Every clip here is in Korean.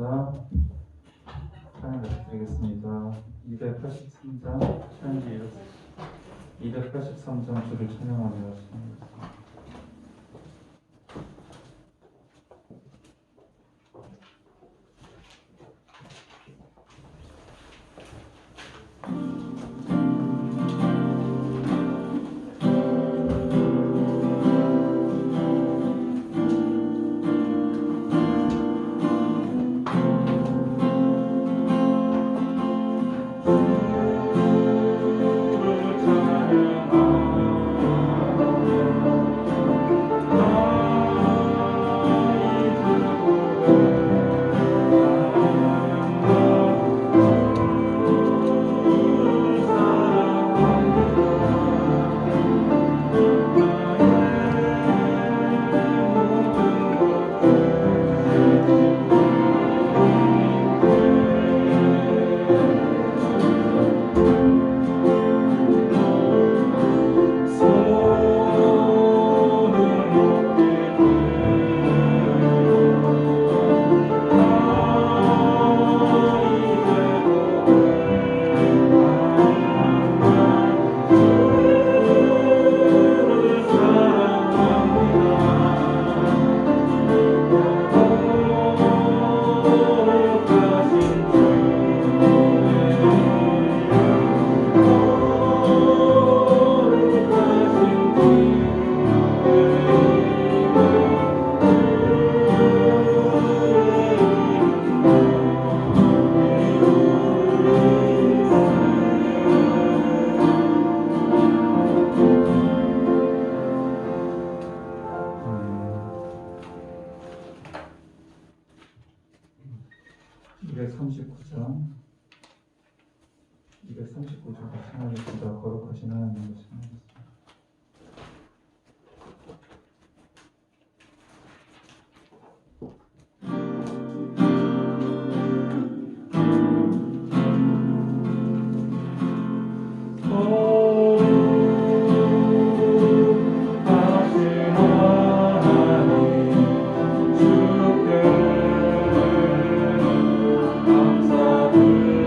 찬양합니다. 찬양 드리겠습니다. 283장 찬양기 283장 주를 찬양하며 찬양하겠습니다. 거룩하신 하나님을 찬양하겠습니다. 감사드리세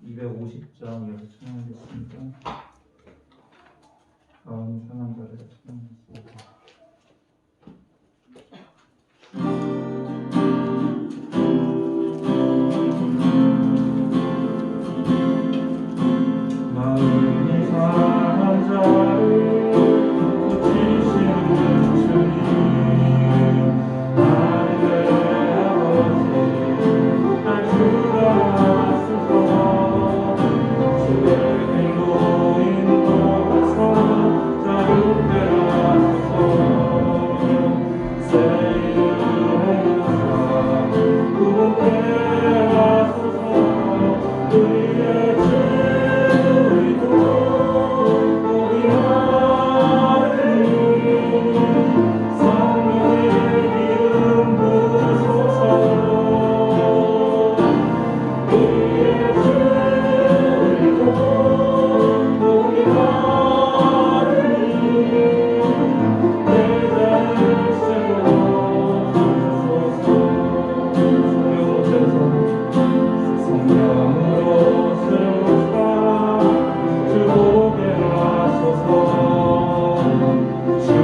250장 이어서 찬양하겠습니다. 다음 찬양자를 찬양하겠습니다. 마음이 상한 자를 고치시는 주님, 하늘의 아버지, 날 주관하소서. 주의 길로 인도하사 자유케 하소서. 새 이름의 역사 굳게 하소서.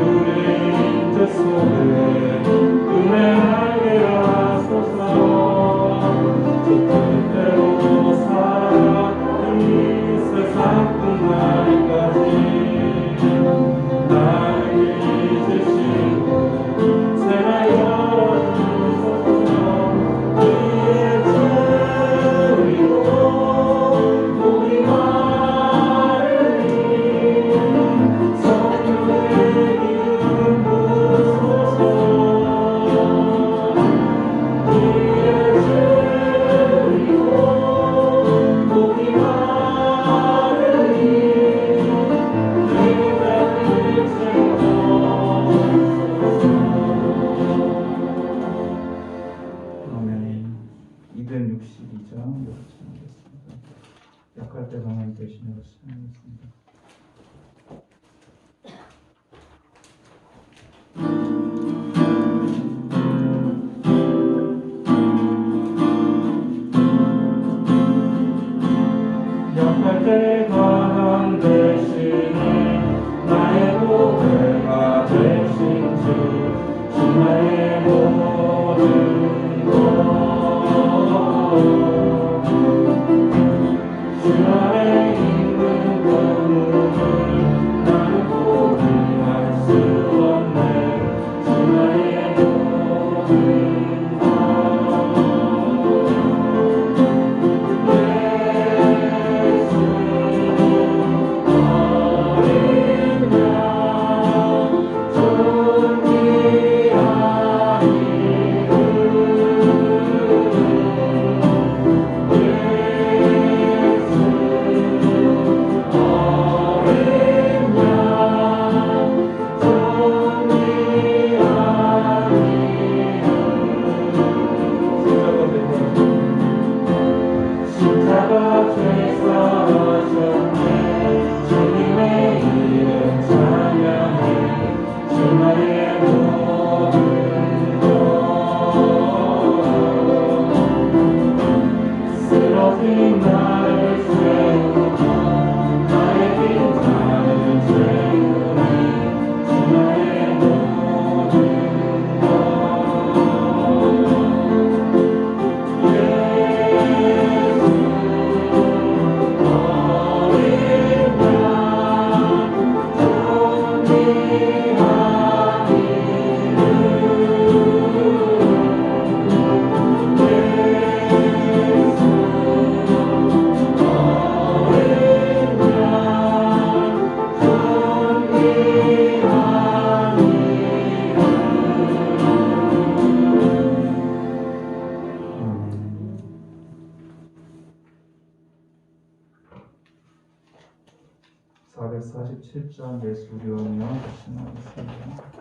우리의 약할 때 강한 대신에 찬양했습니다. 약할 때 강한 대신에 나의 보배가 되신 주 나의 모든 것 주 안에 있는 것을 나는 포기할 수 없네. 주 나의 모든 것 예수님 어린 양 존귀한 이름 447장 예수령이요. 신앙했습니다.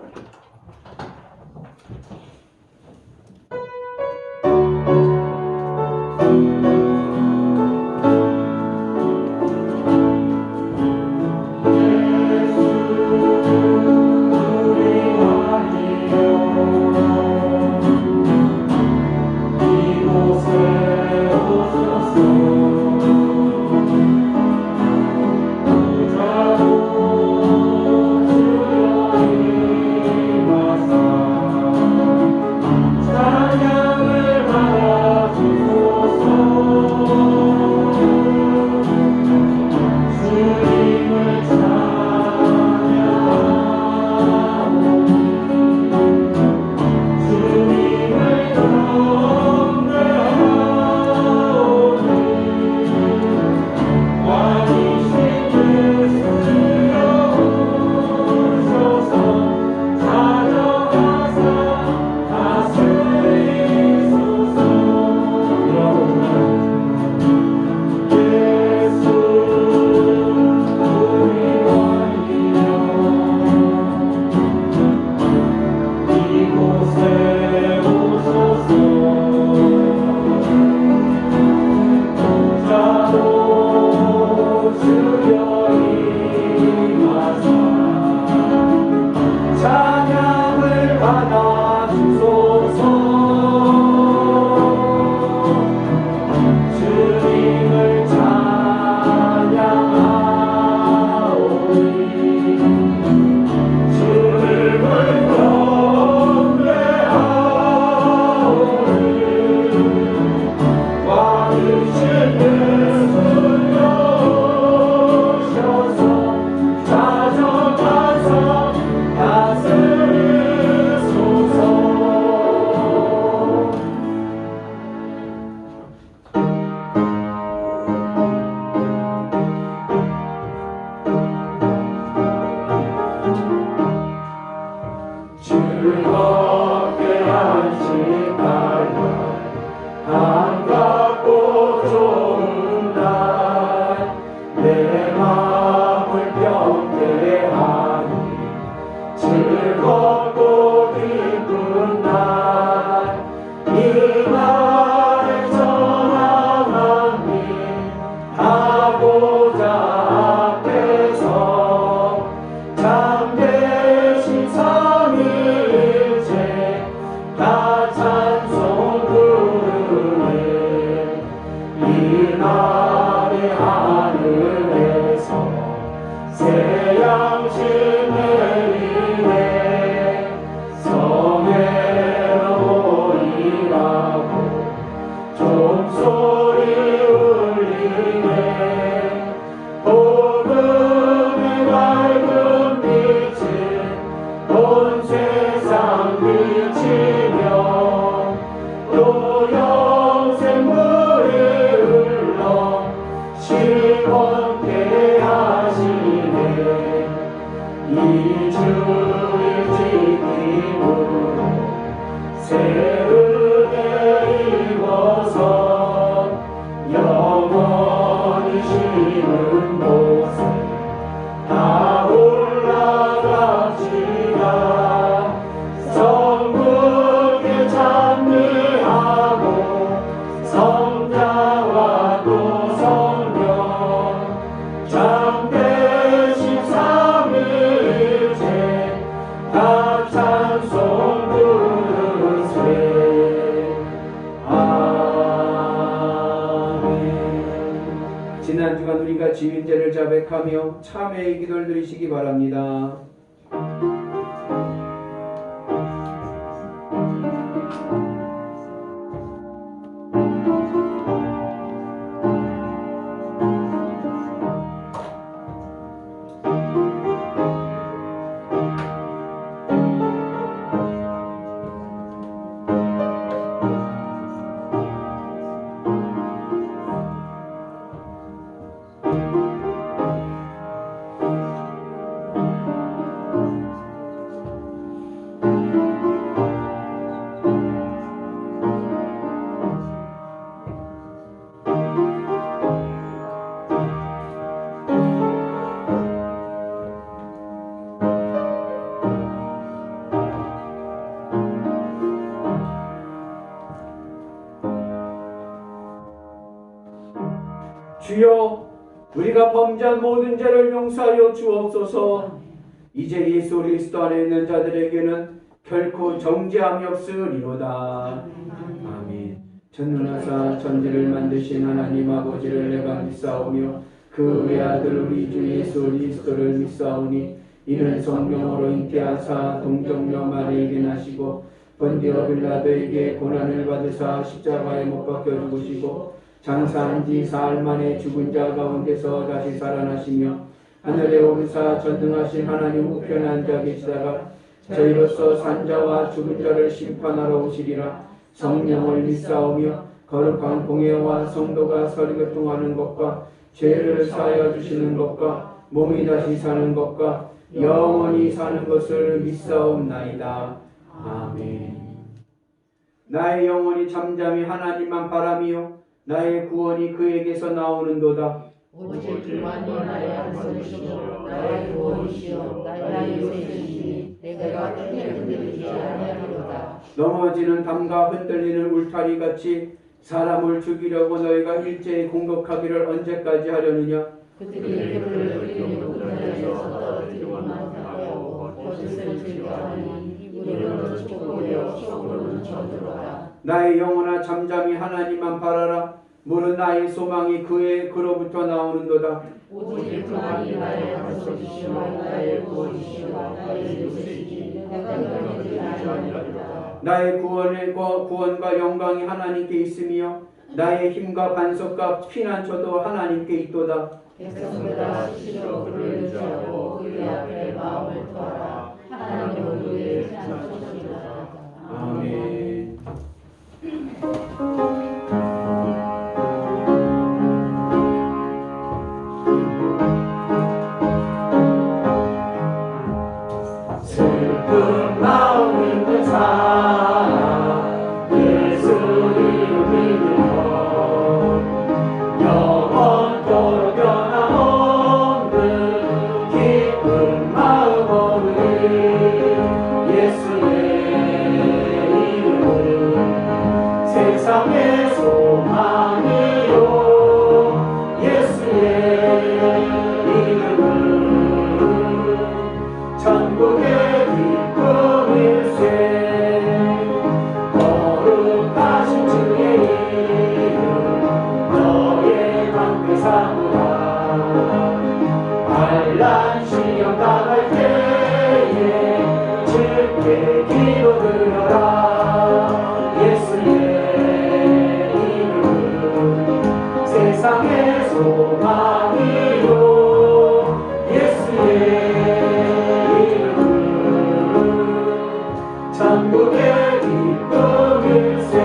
지난 주간 우리가 지은죄를 자백하며 참회의 기도를 드리시기 바랍니다. 우리가 범죄한 모든 죄를 용서하여 주옵소서. 이제 예수 그리스도 안에 있는 자들에게는 결코 정죄함이 없으리로다. 아멘. 전능하사 천지를 만드신 하나님 아버지를 내가 믿사오며 그 외아들 우리 주 예수 그리스도를 믿사오니 이는 성령으로 잉태하사 동정녀 마리에게 나시고 본디오 빌라도에게 고난을 받으사 십자가에 못 박혀 죽으시고 장사한 지 사흘 만에 죽은 자 가운데서 다시 살아나시며 하늘에 오르사 전능하신 하나님 우편에 앉아 계시다가 저희로서 산자와 죽은 자를 심판하러 오시리라. 성령을 믿사오며 거룩한 공예와 성도가 서리교통하는 것과 죄를 사하여 주시는 것과 몸이 다시 사는 것과 영원히 사는 것을 믿사옵나이다. 아멘. 나의 영혼이 잠잠히 하나님만 바라며 나의 구원이 그에게서 나오는도다. 오직 그만이 나의 안성이시요 나의 구원이시요 나의 요새이시니 내가 크게 흔들리지 아니하리로다. 넘어지는 담과 흔들리는 울타리같이 사람을 죽이려고 너희가 일제히 공격하기를 언제까지 하려느냐? 그들이 그를 흘리고 그들에서 떨어뜨리기만 하고 거짓을 즐겨하니 입으로는 촉구하여 속으로는 저주로다. 나의 영혼아 잠잠히 하나님만 바라라. 무릇 나의 소망이 그로부터 나오는도다. 오직 그만이 나의 안성이시요 나의 구원이시요 나의 요새이시니 내가 흔들리지 아니하리로다. 나의 구원과 영광이 하나님께 있으며 나의 힘과 반석과 피난처도 하나님께 있도다. 백성들아 스스로 그를 의지하고 그의 앞에 마음을 터라. 하나님은 그의 피난처시로다. 아멘. 슬픈 마음 있는 사람 예수 이름 믿으며 영원토록 변함없는 기쁜 마음 얻으리. 예수의 이름은 세상의 소망이요 예수의 이름은 천국의 거룩하신 주의 이름 너의 방패 삼으라. 환난 시험 당할 때에 주께 기도드려라. 예수의 이름은 세상의 소망이요 예수의 천국의 기쁨일세.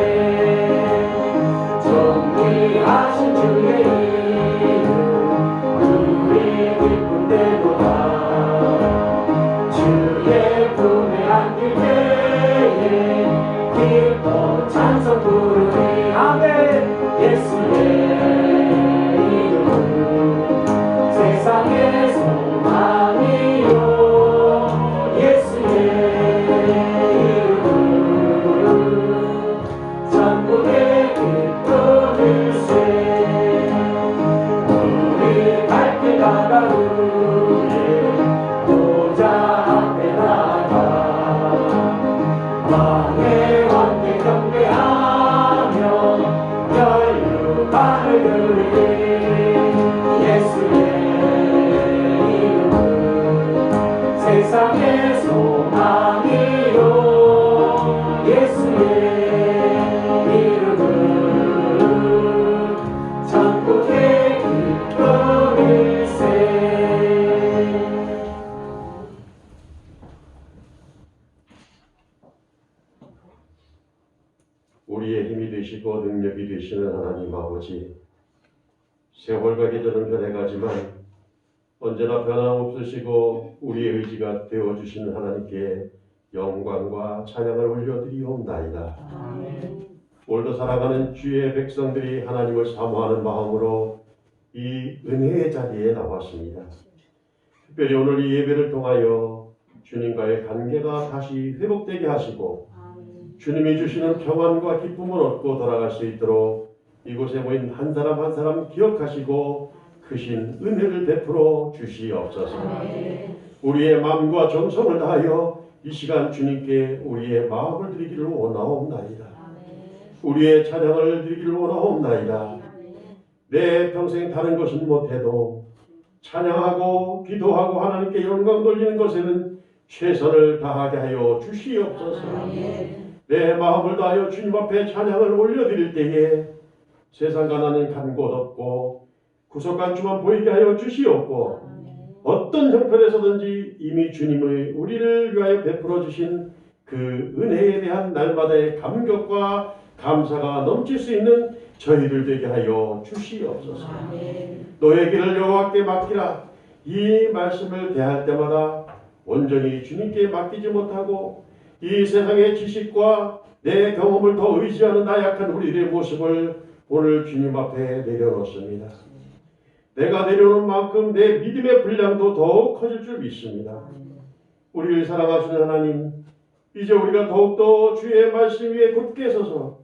정리하신 주의 이름 우리 기쁨 되도다. 주의 품에 안길 때에 기뻐 찬송 부르리. 아멘. 예수의 이름은 세상의 소망이요 예수의 천국의 기쁨일세. 우리 갈 길 다가오네 보좌 앞에 나가 왕의 왕께 경배하며 혈육반을 드리리. 예수의 이름은 세상의 소망이요 예수의 천국의 기쁨일세. 우리의 힘이 되시고 능력이 되시는 하나님 아버지, 세월과 계절은 변해가지만 언제나 변함없으시고 우리의 의지가 되어주시는 하나님께 영광과 찬양을 올려드리옵나이다. 아멘. 오늘도 살아가는 주의 백성들이 하나님을 사모하는 마음으로 이 은혜의 자리에 나왔습니다. 특별히 오늘 이 예배를 통하여 주님과의 관계가 다시 회복되게 하시고 주님이 주시는 평안과 기쁨을 얻고 돌아갈 수 있도록 이곳에 모인 한 사람 한 사람 기억하시고 크신 은혜를 베풀어 주시옵소서. 우리의 마음과 정성을 다하여 이 시간 주님께 우리의 마음을 드리기를 원하옵나이다. 우리의 찬양을 드리기를 원하옵나이다. 내 평생 다른 것은 못해도 찬양하고 기도하고 하나님께 영광 돌리는 것에는 최선을 다하게 하여 주시옵소서. 내 마음을 다하여 주님 앞에 찬양을 올려드릴 때에 세상과 나는 간 곳 없고 구속간주만 보이게 하여 주시옵고 어떤 형편에서든지 이미 주님의 우리를 위하여 베풀어 주신 그 은혜에 대한 날마다의 감격과 감사가 넘칠 수 있는 저희들 되게 하여 주시옵소서. 너의 길을 여호와께 맡기라. 이 말씀을 대할 때마다 온전히 주님께 맡기지 못하고 이 세상의 지식과 내 경험을 더 의지하는 나약한 우리들의 모습을 오늘 주님 앞에 내려놓습니다. 내가 내려놓은 만큼 내 믿음의 분량도 더욱 커질 줄 믿습니다. 우리를 사랑하시는 하나님, 이제 우리가 더욱더 주의 말씀 위에 굳게 서서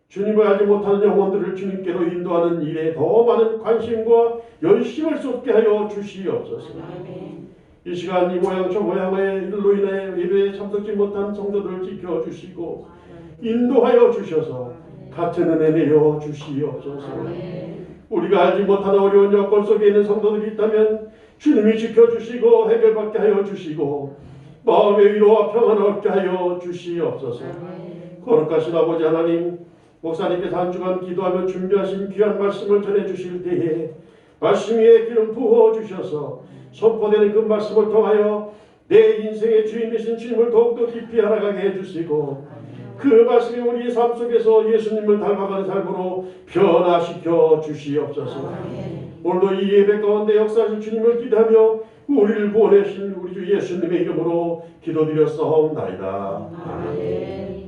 주님을 알지 못하는 영혼들을 주님께로 인도하는 일에 더 많은 관심과 열심을 쏟게 하여 주시옵소서. 이 시간 이 모양 저 모양의 일로 인해 예배에 참석지 못한 성도들을 지켜주시고 인도하여 주셔서 같은 은혜 내려 주시옵소서. 우리가 알지 못하는 어려운 여건 속에 있는 성도들이 있다면 주님이 지켜주시고 해결받게 하여 주시고 마음의 위로와 평안을 얻게 하여 주시옵소서. 거룩하신 아버지 하나님, 목사님께서 한 주간 기도하며 준비하신 귀한 말씀을 전해주실 때에 말씀 위에 기름 부어주셔서 선포되는 그 말씀을 통하여 내 인생의 주인 되신 주님을 더욱더 깊이 알아가게 해주시고 그 말씀이 우리의 삶 속에서 예수님을 닮아가는 삶으로 변화시켜 주시옵소서. 오늘도 이 예배 가운데 역사하신 주님을 기대하며 우리를 구원하신 우리 주 예수님의 이름으로 기도드렸사옵나이다. 아멘.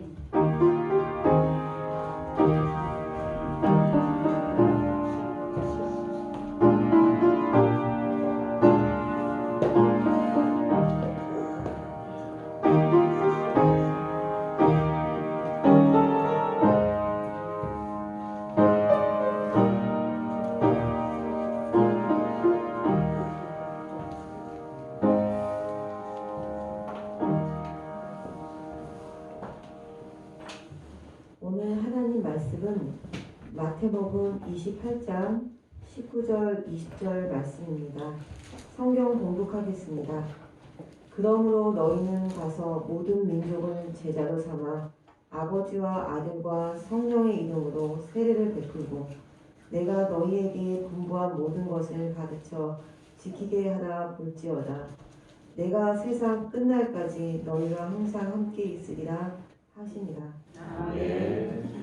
오늘 하나님 말씀은 마태복음 28장 19절 20절 말씀입니다. 성경 봉독하겠습니다. 그러므로 너희는 가서 모든 민족을 제자로 삼아 아버지와 아들과 성령의 이름으로 세례를 베풀고 내가 너희에게 분부한 모든 것을 가르쳐 지키게 하라 볼지어다. 내가 세상 끝날까지 너희와 항상 함께 있으리라 하시니라. 아멘.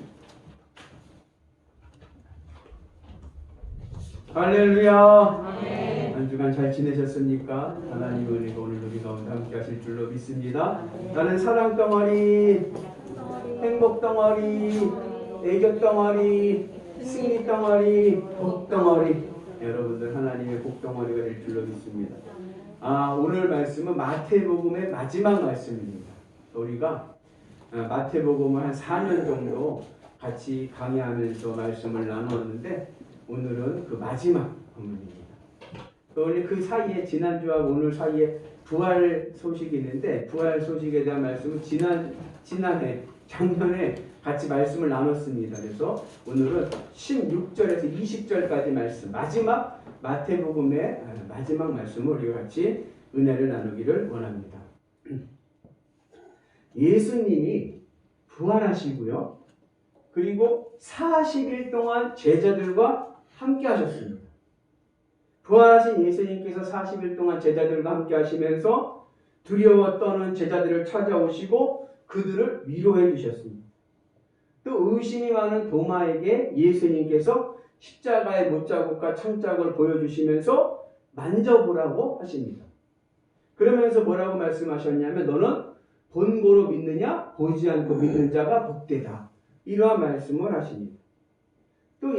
할렐루야. 아멘. 한 주간 잘 지내셨습니까? 하나님의 은혜가 오늘 우리 가운데 함께 하실 줄로 믿습니다. 나는 사랑 덩어리, 행복 덩어리, 애교 덩어리, 승리 덩어리, 복 덩어리. 여러분들 하나님의 복 덩어리가 될 줄로 믿습니다. 오늘 말씀은 마태복음의 마지막 말씀입니다. 우리가 마태복음을 한 4년 정도 같이 강의하면서 말씀을 나누었는데 오늘은 그 마지막 본문입니다. 원래 그 사이에 지난주와 오늘 사이에 부활 소식이 있는데 부활 소식에 대한 말씀은 지난해 작년에 같이 말씀을 나눴습니다. 그래서 오늘은 16절에서 20절까지 말씀 마지막 마태복음의 마지막 말씀을 우리가 같이 은혜를 나누기를 원합니다. 예수님이 부활하시고요. 그리고 40일 동안 제자들과 함께 하셨습니다. 부활하신 예수님께서 40일 동안 제자들과 함께 하시면서 두려워 떠는 제자들을 찾아오시고 그들을 위로해 주셨습니다. 또 의심이 많은 도마에게 예수님께서 십자가의 못자국과 창자국을 보여주시면서 만져보라고 하십니다. 그러면서 뭐라고 말씀하셨냐면 너는 본고로 믿느냐 보이지 않고 믿는 자가 복되다. 이러한 말씀을 하십니다. 또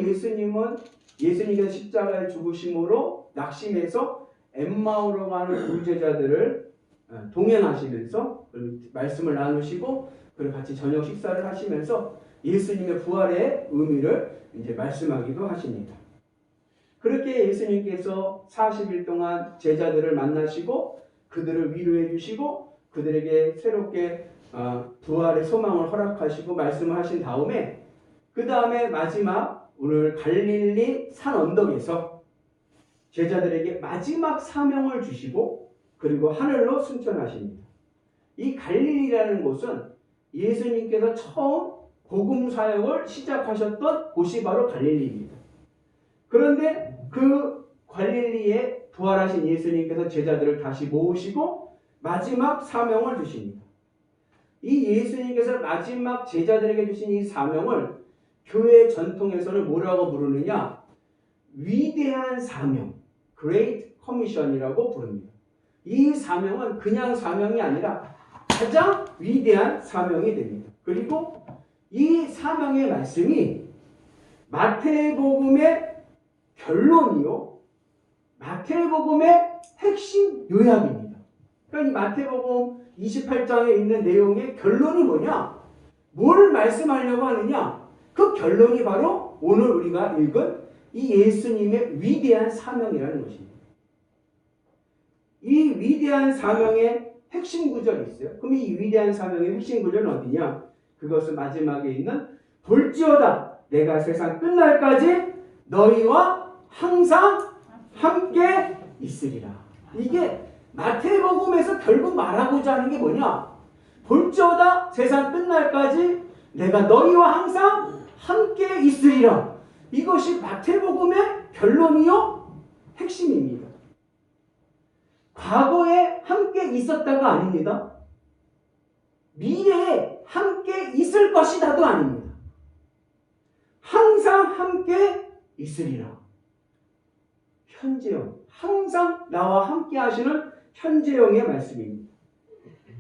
예수님께서 십자가에 죽으심으로 낙심해서 엠마오로 가는 두 제자들을 동행하시면서 말씀을 나누시고 그리고 같이 저녁 식사를 하시면서 예수님의 부활의 의미를 이제 말씀하기도 하십니다. 그렇게 예수님께서 40일 동안 제자들을 만나시고 그들을 위로해 주시고 그들에게 새롭게 부활의 소망을 허락하시고 말씀을 하신 다음에 그 다음에 마지막 오늘 갈릴리 산 언덕에서 제자들에게 마지막 사명을 주시고 그리고 하늘로 승천하십니다. 이 갈릴리라는 곳은 예수님께서 처음 복음 사역을 시작하셨던 곳이 바로 갈릴리입니다. 그런데 그 갈릴리에 부활하신 예수님께서 제자들을 다시 모으시고 마지막 사명을 주십니다. 이 예수님께서 마지막 제자들에게 주신 이 사명을 교회 전통에서는 뭐라고 부르느냐? 위대한 사명, Great Commission이라고 부릅니다. 이 사명은 그냥 사명이 아니라 가장 위대한 사명이 됩니다. 그리고 이 사명의 말씀이 마태복음의 결론이요, 마태복음의 핵심 요약입니다. 그러니까 이 마태복음 28장에 있는 내용의 결론이 뭐냐? 뭘 말씀하려고 하느냐? 그 결론이 바로 오늘 우리가 읽은 이 예수님의 위대한 사명이라는 것입니다. 이 위대한 사명의 핵심 구절이 있어요. 그럼 이 위대한 사명의 핵심 구절은 어디냐? 그것은 마지막에 있는 볼지어다 내가 세상 끝날까지 너희와 항상 함께 있으리라. 이게 마태복음에서 결국 말하고자 하는 게 뭐냐? 볼지어다 세상 끝날까지 내가 너희와 항상 함께 있으리라. 이것이 마태복음의 결론이요 핵심입니다. 과거에 함께 있었다가 아닙니다. 미래에 함께 있을 것이다도 아닙니다. 항상 함께 있으리라. 현재형, 항상 나와 함께 하시는 현재형의 말씀입니다.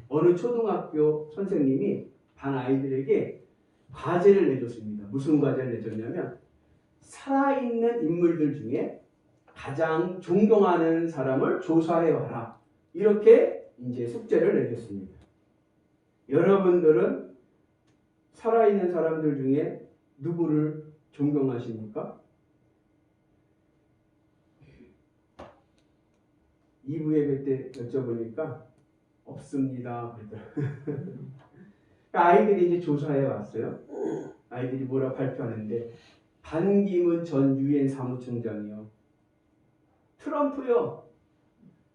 어느 초등학교 선생님이 반 아이들에게 과제를 내줬습니다. 무슨 과제를 내줬냐면 살아있는 인물들 중에 가장 존경하는 사람을 조사해와라. 이렇게 이제 숙제를 내줬습니다. 여러분들은 살아있는 사람들 중에 누구를 존경하십니까? 2부 예배 때 여쭤보니까 없습니다. 그러더라고요. 아이들이 이제 조사해 왔어요. 아이들이 뭐라 발표하는데 반기문 전 유엔 사무총장이요, 트럼프요,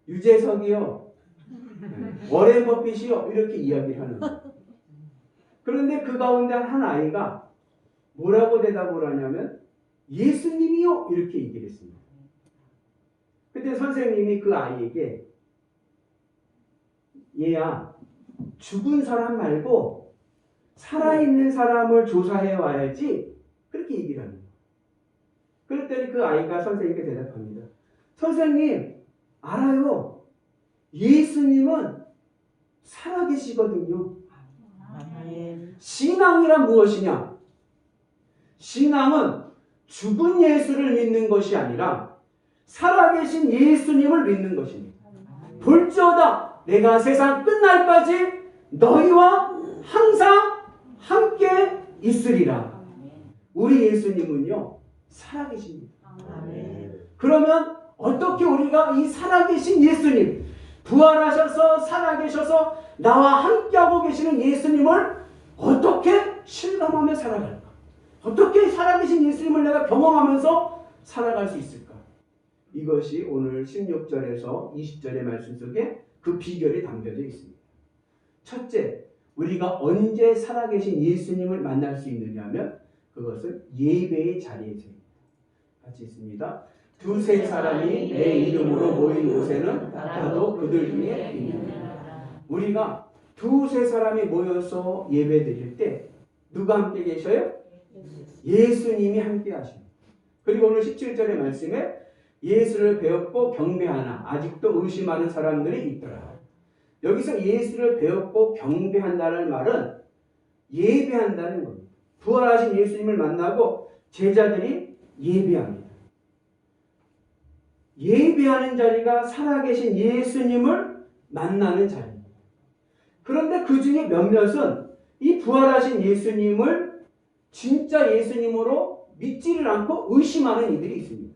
유재석이요, 워렌 버핏이요, 이렇게 이야기를 하는 거예요. 그런데 그 가운데 한 아이가 뭐라고 대답을 하냐면 예수님이요, 이렇게 얘기를 했습니다. 그때 선생님이 그 아이에게 얘야, 죽은 사람 말고 살아있는 사람을 조사해 와야지, 그렇게 얘기를 합니다. 그랬더니 그 아이가 선생님께 대답합니다. 선생님, 알아요. 예수님은 살아계시거든요. 신앙이란 무엇이냐? 신앙은 죽은 예수를 믿는 것이 아니라 살아계신 예수님을 믿는 것입니다. 볼지어다 내가 세상 끝날까지 너희와 항상 함께 있으리라. 우리 예수님은요 살아계십니다. 그러면 어떻게 우리가 이 살아계신 예수님, 부활하셔서 살아계셔서 나와 함께하고 계시는 예수님을 어떻게 실감하며 살아갈까? 어떻게 살아계신 예수님을 내가 경험하면서 살아갈 수 있을까? 이것이 오늘 16절에서 20절의 말씀 속에 그 비결이 담겨져 있습니다. 첫째, 우리가 언제 살아계신 예수님을 만날 수 있느냐 하면 그것은 예배의 자리에서입니다. 같이 있습니다. 두세 사람이 내 이름으로 모인 곳에는 나도 그들 중에 있느니라. 우리가 두세 사람이 모여서 예배 드릴 때 누가 함께 계셔요? 예수님이 함께 하십니다. 그리고 오늘 17절의 말씀에 예수를 배웠고 경배하나 아직도 의심하는 사람들이 있더라. 여기서 예수를 배웠고 경배한다는 말은 예배한다는 겁니다. 부활하신 예수님을 만나고 제자들이 예배합니다. 예배하는 자리가 살아계신 예수님을 만나는 자리입니다. 그런데 그 중에 몇몇은 이 부활하신 예수님을 진짜 예수님으로 믿지를 않고 의심하는 이들이 있습니다.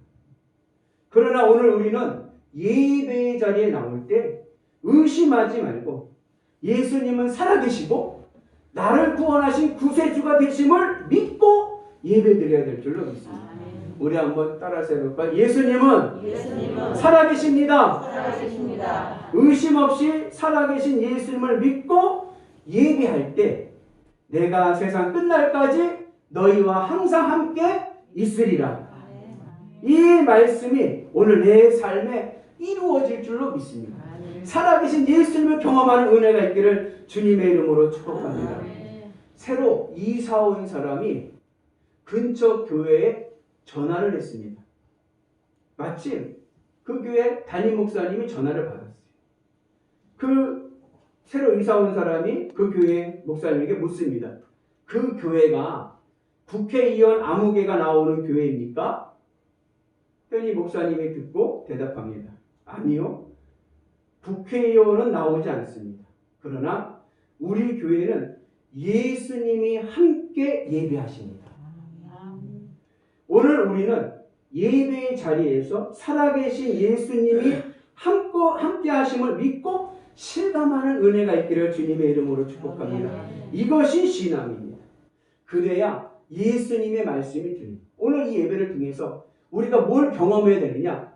그러나 오늘 우리는 예배의 자리에 나올 때 의심하지 말고 예수님은 살아계시고 나를 구원하신 구세주가 되심을 믿고 예배드려야 될 줄로 믿습니다. 우리 한번 따라서 해볼까요? 예수님은 살아계십니다. 의심 없이 살아계신 예수님을 믿고 예배할 때 내가 세상 끝날까지 너희와 항상 함께 있으리라. 이 말씀이 오늘 내 삶에 이루어질 줄로 믿습니다. 살아계신 예수님을 경험하는 은혜가 있기를 주님의 이름으로 축복합니다. 새로 이사 온 사람이 근처 교회에 전화를 했습니다. 마침 그 교회 담임 목사님이 전화를 받았어요. 그 새로 이사 온 사람이 그 교회 목사님에게 묻습니다. 그 교회가 국회의원 아무개가 나오는 교회입니까? 했더니 목사님이 듣고 대답합니다. 아니요. 국회의원은 나오지 않습니다. 그러나 우리 교회는 예수님이 함께 예배하십니다. 오늘 우리는 예배의 자리에서 살아계신 예수님이 함께 하심을 믿고 실감하는 은혜가 있기를 주님의 이름으로 축복합니다. 이것이 신앙입니다. 그래야 예수님의 말씀이 들립니다. 오늘 이 예배를 통해서 우리가 뭘 경험해야 되느냐?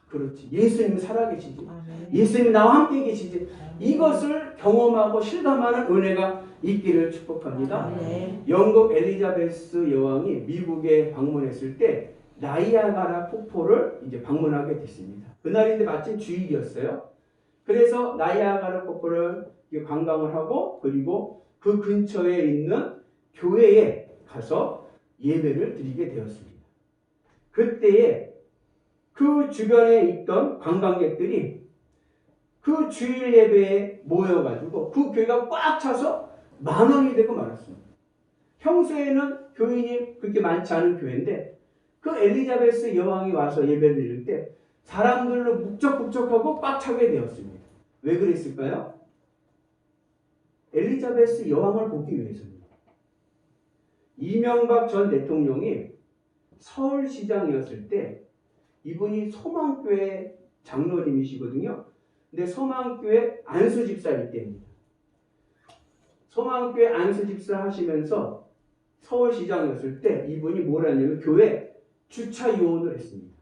그렇지. 예수님이 살아계시지. 예수님이 나와 함께 계시지. 이것을 경험하고 실감하는 은혜가 있기를 축복합니다. 영국 엘리자베스 여왕이 미국에 방문했을 때 나이아가라 폭포를 이제 방문하게 됐습니다. 그날인데 마침 주일이었어요. 그래서 나이아가라 폭포를 관광을 하고 그리고 그 근처에 있는 교회에 가서 예배를 드리게 되었습니다. 그때에 그 주변에 있던 관광객들이 그 주일 예배에 모여가지고 그 교회가 꽉 차서 10,000원이 되고 말았습니다. 평소에는 교인이 그렇게 많지 않은 교회인데 그 엘리자베스 여왕이 와서 예배를 드릴 때 사람들로 북적북적하고 꽉 차게 되었습니다. 왜 그랬을까요? 엘리자베스 여왕을 보기 위해서입니다. 이명박 전 대통령이 서울시장이었을 때 이분이 소망교회 장로님이시거든요. 근데 소망교회 안수집사일 때입니다. 소망교회 안수집사 하시면서 서울시장이었을 때 이분이 뭘 했냐면 교회 주차 요원을 했습니다.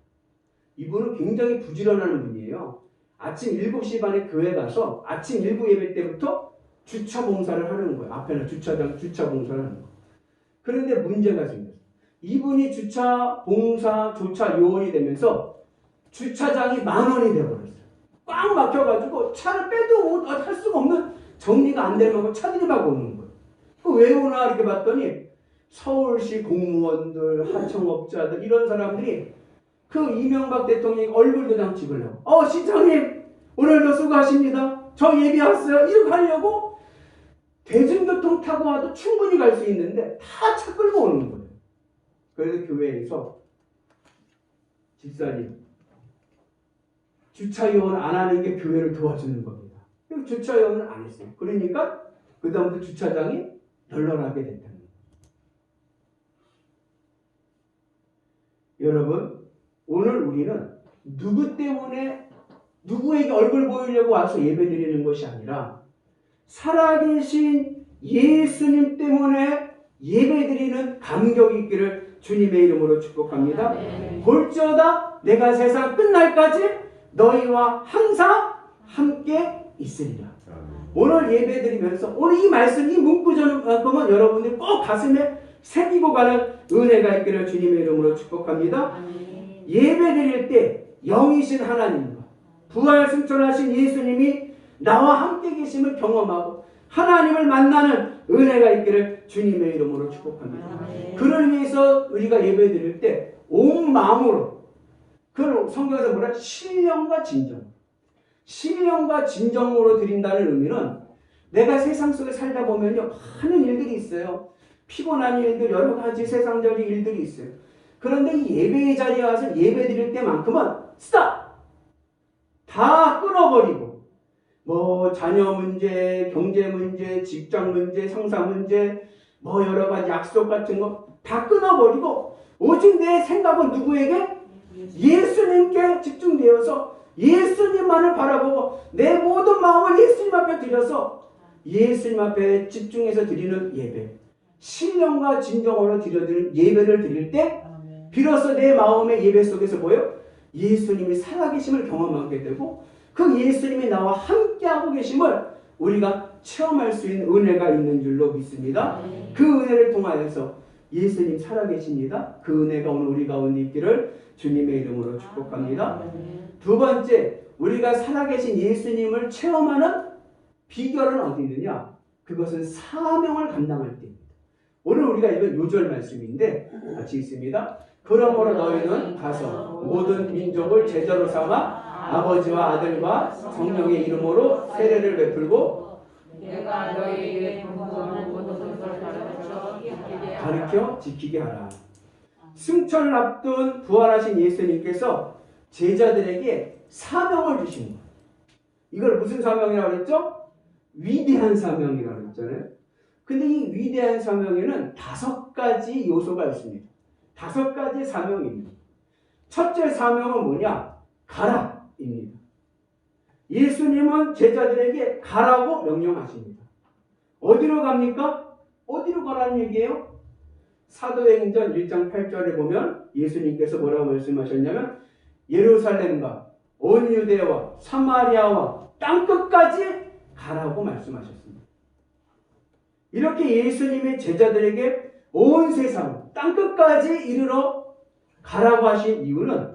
이분은 굉장히 부지런한 분이에요. 아침 7시 반에 교회 가서 아침 1부 예배 때부터 주차 봉사를 하는 거예요. 앞에는 주차장 주차 봉사를 하는 거예요. 그런데 문제가 생겼어요. 이분이 주차 봉사 조차 요원이 되면서 주차장이 10,000원이 되어버렸어요. 꽉 막혀가지고 차를 빼도 할 수가 없는 정리가 안 되는 거 차들이 막 오는 거예요. 왜 오나 이렇게 봤더니 서울시 공무원들, 하청업자들 이런 사람들이 그 이명박 대통령이 얼굴 도장 찍으려고 시장님 오늘도 수고하십니다. 저 예비 왔어요. 이렇게 하려고 대중교통 타고 와도 충분히 갈 수 있는데 다 차 끌고 오는 거예요. 그래서 교회에서 집사님 주차요원 안 하는 게 교회를 도와주는 겁니다. 주차요원을 안 했어요. 그러니까 그 다음부터 주차장이 널널하게 됐다는 거예요. 여러분 오늘 우리는 누구 때문에 누구에게 얼굴 보이려고 와서 예배드리는 것이 아니라 살아계신 예수님 때문에 예배드리는 감격이 있기를 주님의 이름으로 축복합니다. 볼지어다 내가 세상 끝날까지 너희와 항상 함께 있으리라. 오늘 예배드리면서 오늘 이 말씀 이 문구점은 여러분들이 꼭 가슴에 새기고 가는 은혜가 있기를 주님의 이름으로 축복합니다. 예배드릴 때 영이신 하나님과 부활 승천하신 예수님이 나와 함께 계심을 경험하고 하나님을 만나는 은혜가 있기를 주님의 이름으로 축복합니다. 그를 위해서 우리가 예배드릴 때 온 마음으로 그 성경에서 뭐라 신령과 진정으로 드린다는 의미는 내가 세상 속에 살다 보면요 많은 일들이 있어요. 피곤한 일들 여러 가지 세상적인 일들이 있어요. 그런데 이 예배의 자리에 와서 예배 드릴 때만큼은 스탑! 다 끊어버리고 자녀 문제, 경제 문제, 직장 문제, 상사 문제 여러 가지 약속 같은 거 다 끊어버리고 오직 내 생각은 누구에게? 예수님께 집중되어서 예수님만을 바라보고 내 모든 마음을 예수님 앞에 드려서 예수님 앞에 집중해서 드리는 예배, 신령과 진정으로 드려드리는 예배를 드릴 때 비로소 내 마음의 예배 속에서 뭐예요? 예수님이 살아계심을 경험하게 되고 그 예수님이 나와 함께하고 계심을 우리가 체험할 수 있는 은혜가 있는 줄로 믿습니다. 그 은혜를 통하여서 예수님 살아계십니다. 그 은혜가 오늘 우리 가운데 있기를 주님의 이름으로 축복합니다. 두 번째, 우리가 살아계신 예수님을 체험하는 비결은 어디 있느냐? 그것은 사명을 감당할 때입니다. 오늘 우리가 읽은 요절 말씀인데 같이 있습니다. 그러므로 너희는 가서 모든 민족을 제자로 삼아 아버지와 아들과 성령의 이름으로 세례를 베풀고 내가 너희에게 분부한 모든 것을 가르쳐 지키게 하라. 승천을 앞둔 부활하신 예수님께서 제자들에게 사명을 주신 거예요. 이걸 무슨 사명이라고 그랬죠? 위대한 사명이라고 그랬잖아요. 근데 이 위대한 사명에는 5가지 요소가 있습니다. 5가지 사명입니다. 첫째 사명은 뭐냐? 가라입니다. 예수님은 제자들에게 가라고 명령하십니다. 어디로 갑니까? 어디로 가라는 얘기예요? 사도행전 1장 8절에 보면 예수님께서 뭐라고 말씀하셨냐면 예루살렘과 온 유대와 사마리아와 땅끝까지 가라고 말씀하셨습니다. 이렇게 예수님의 제자들에게 온 세상 땅끝까지 이르러 가라고 하신 이유는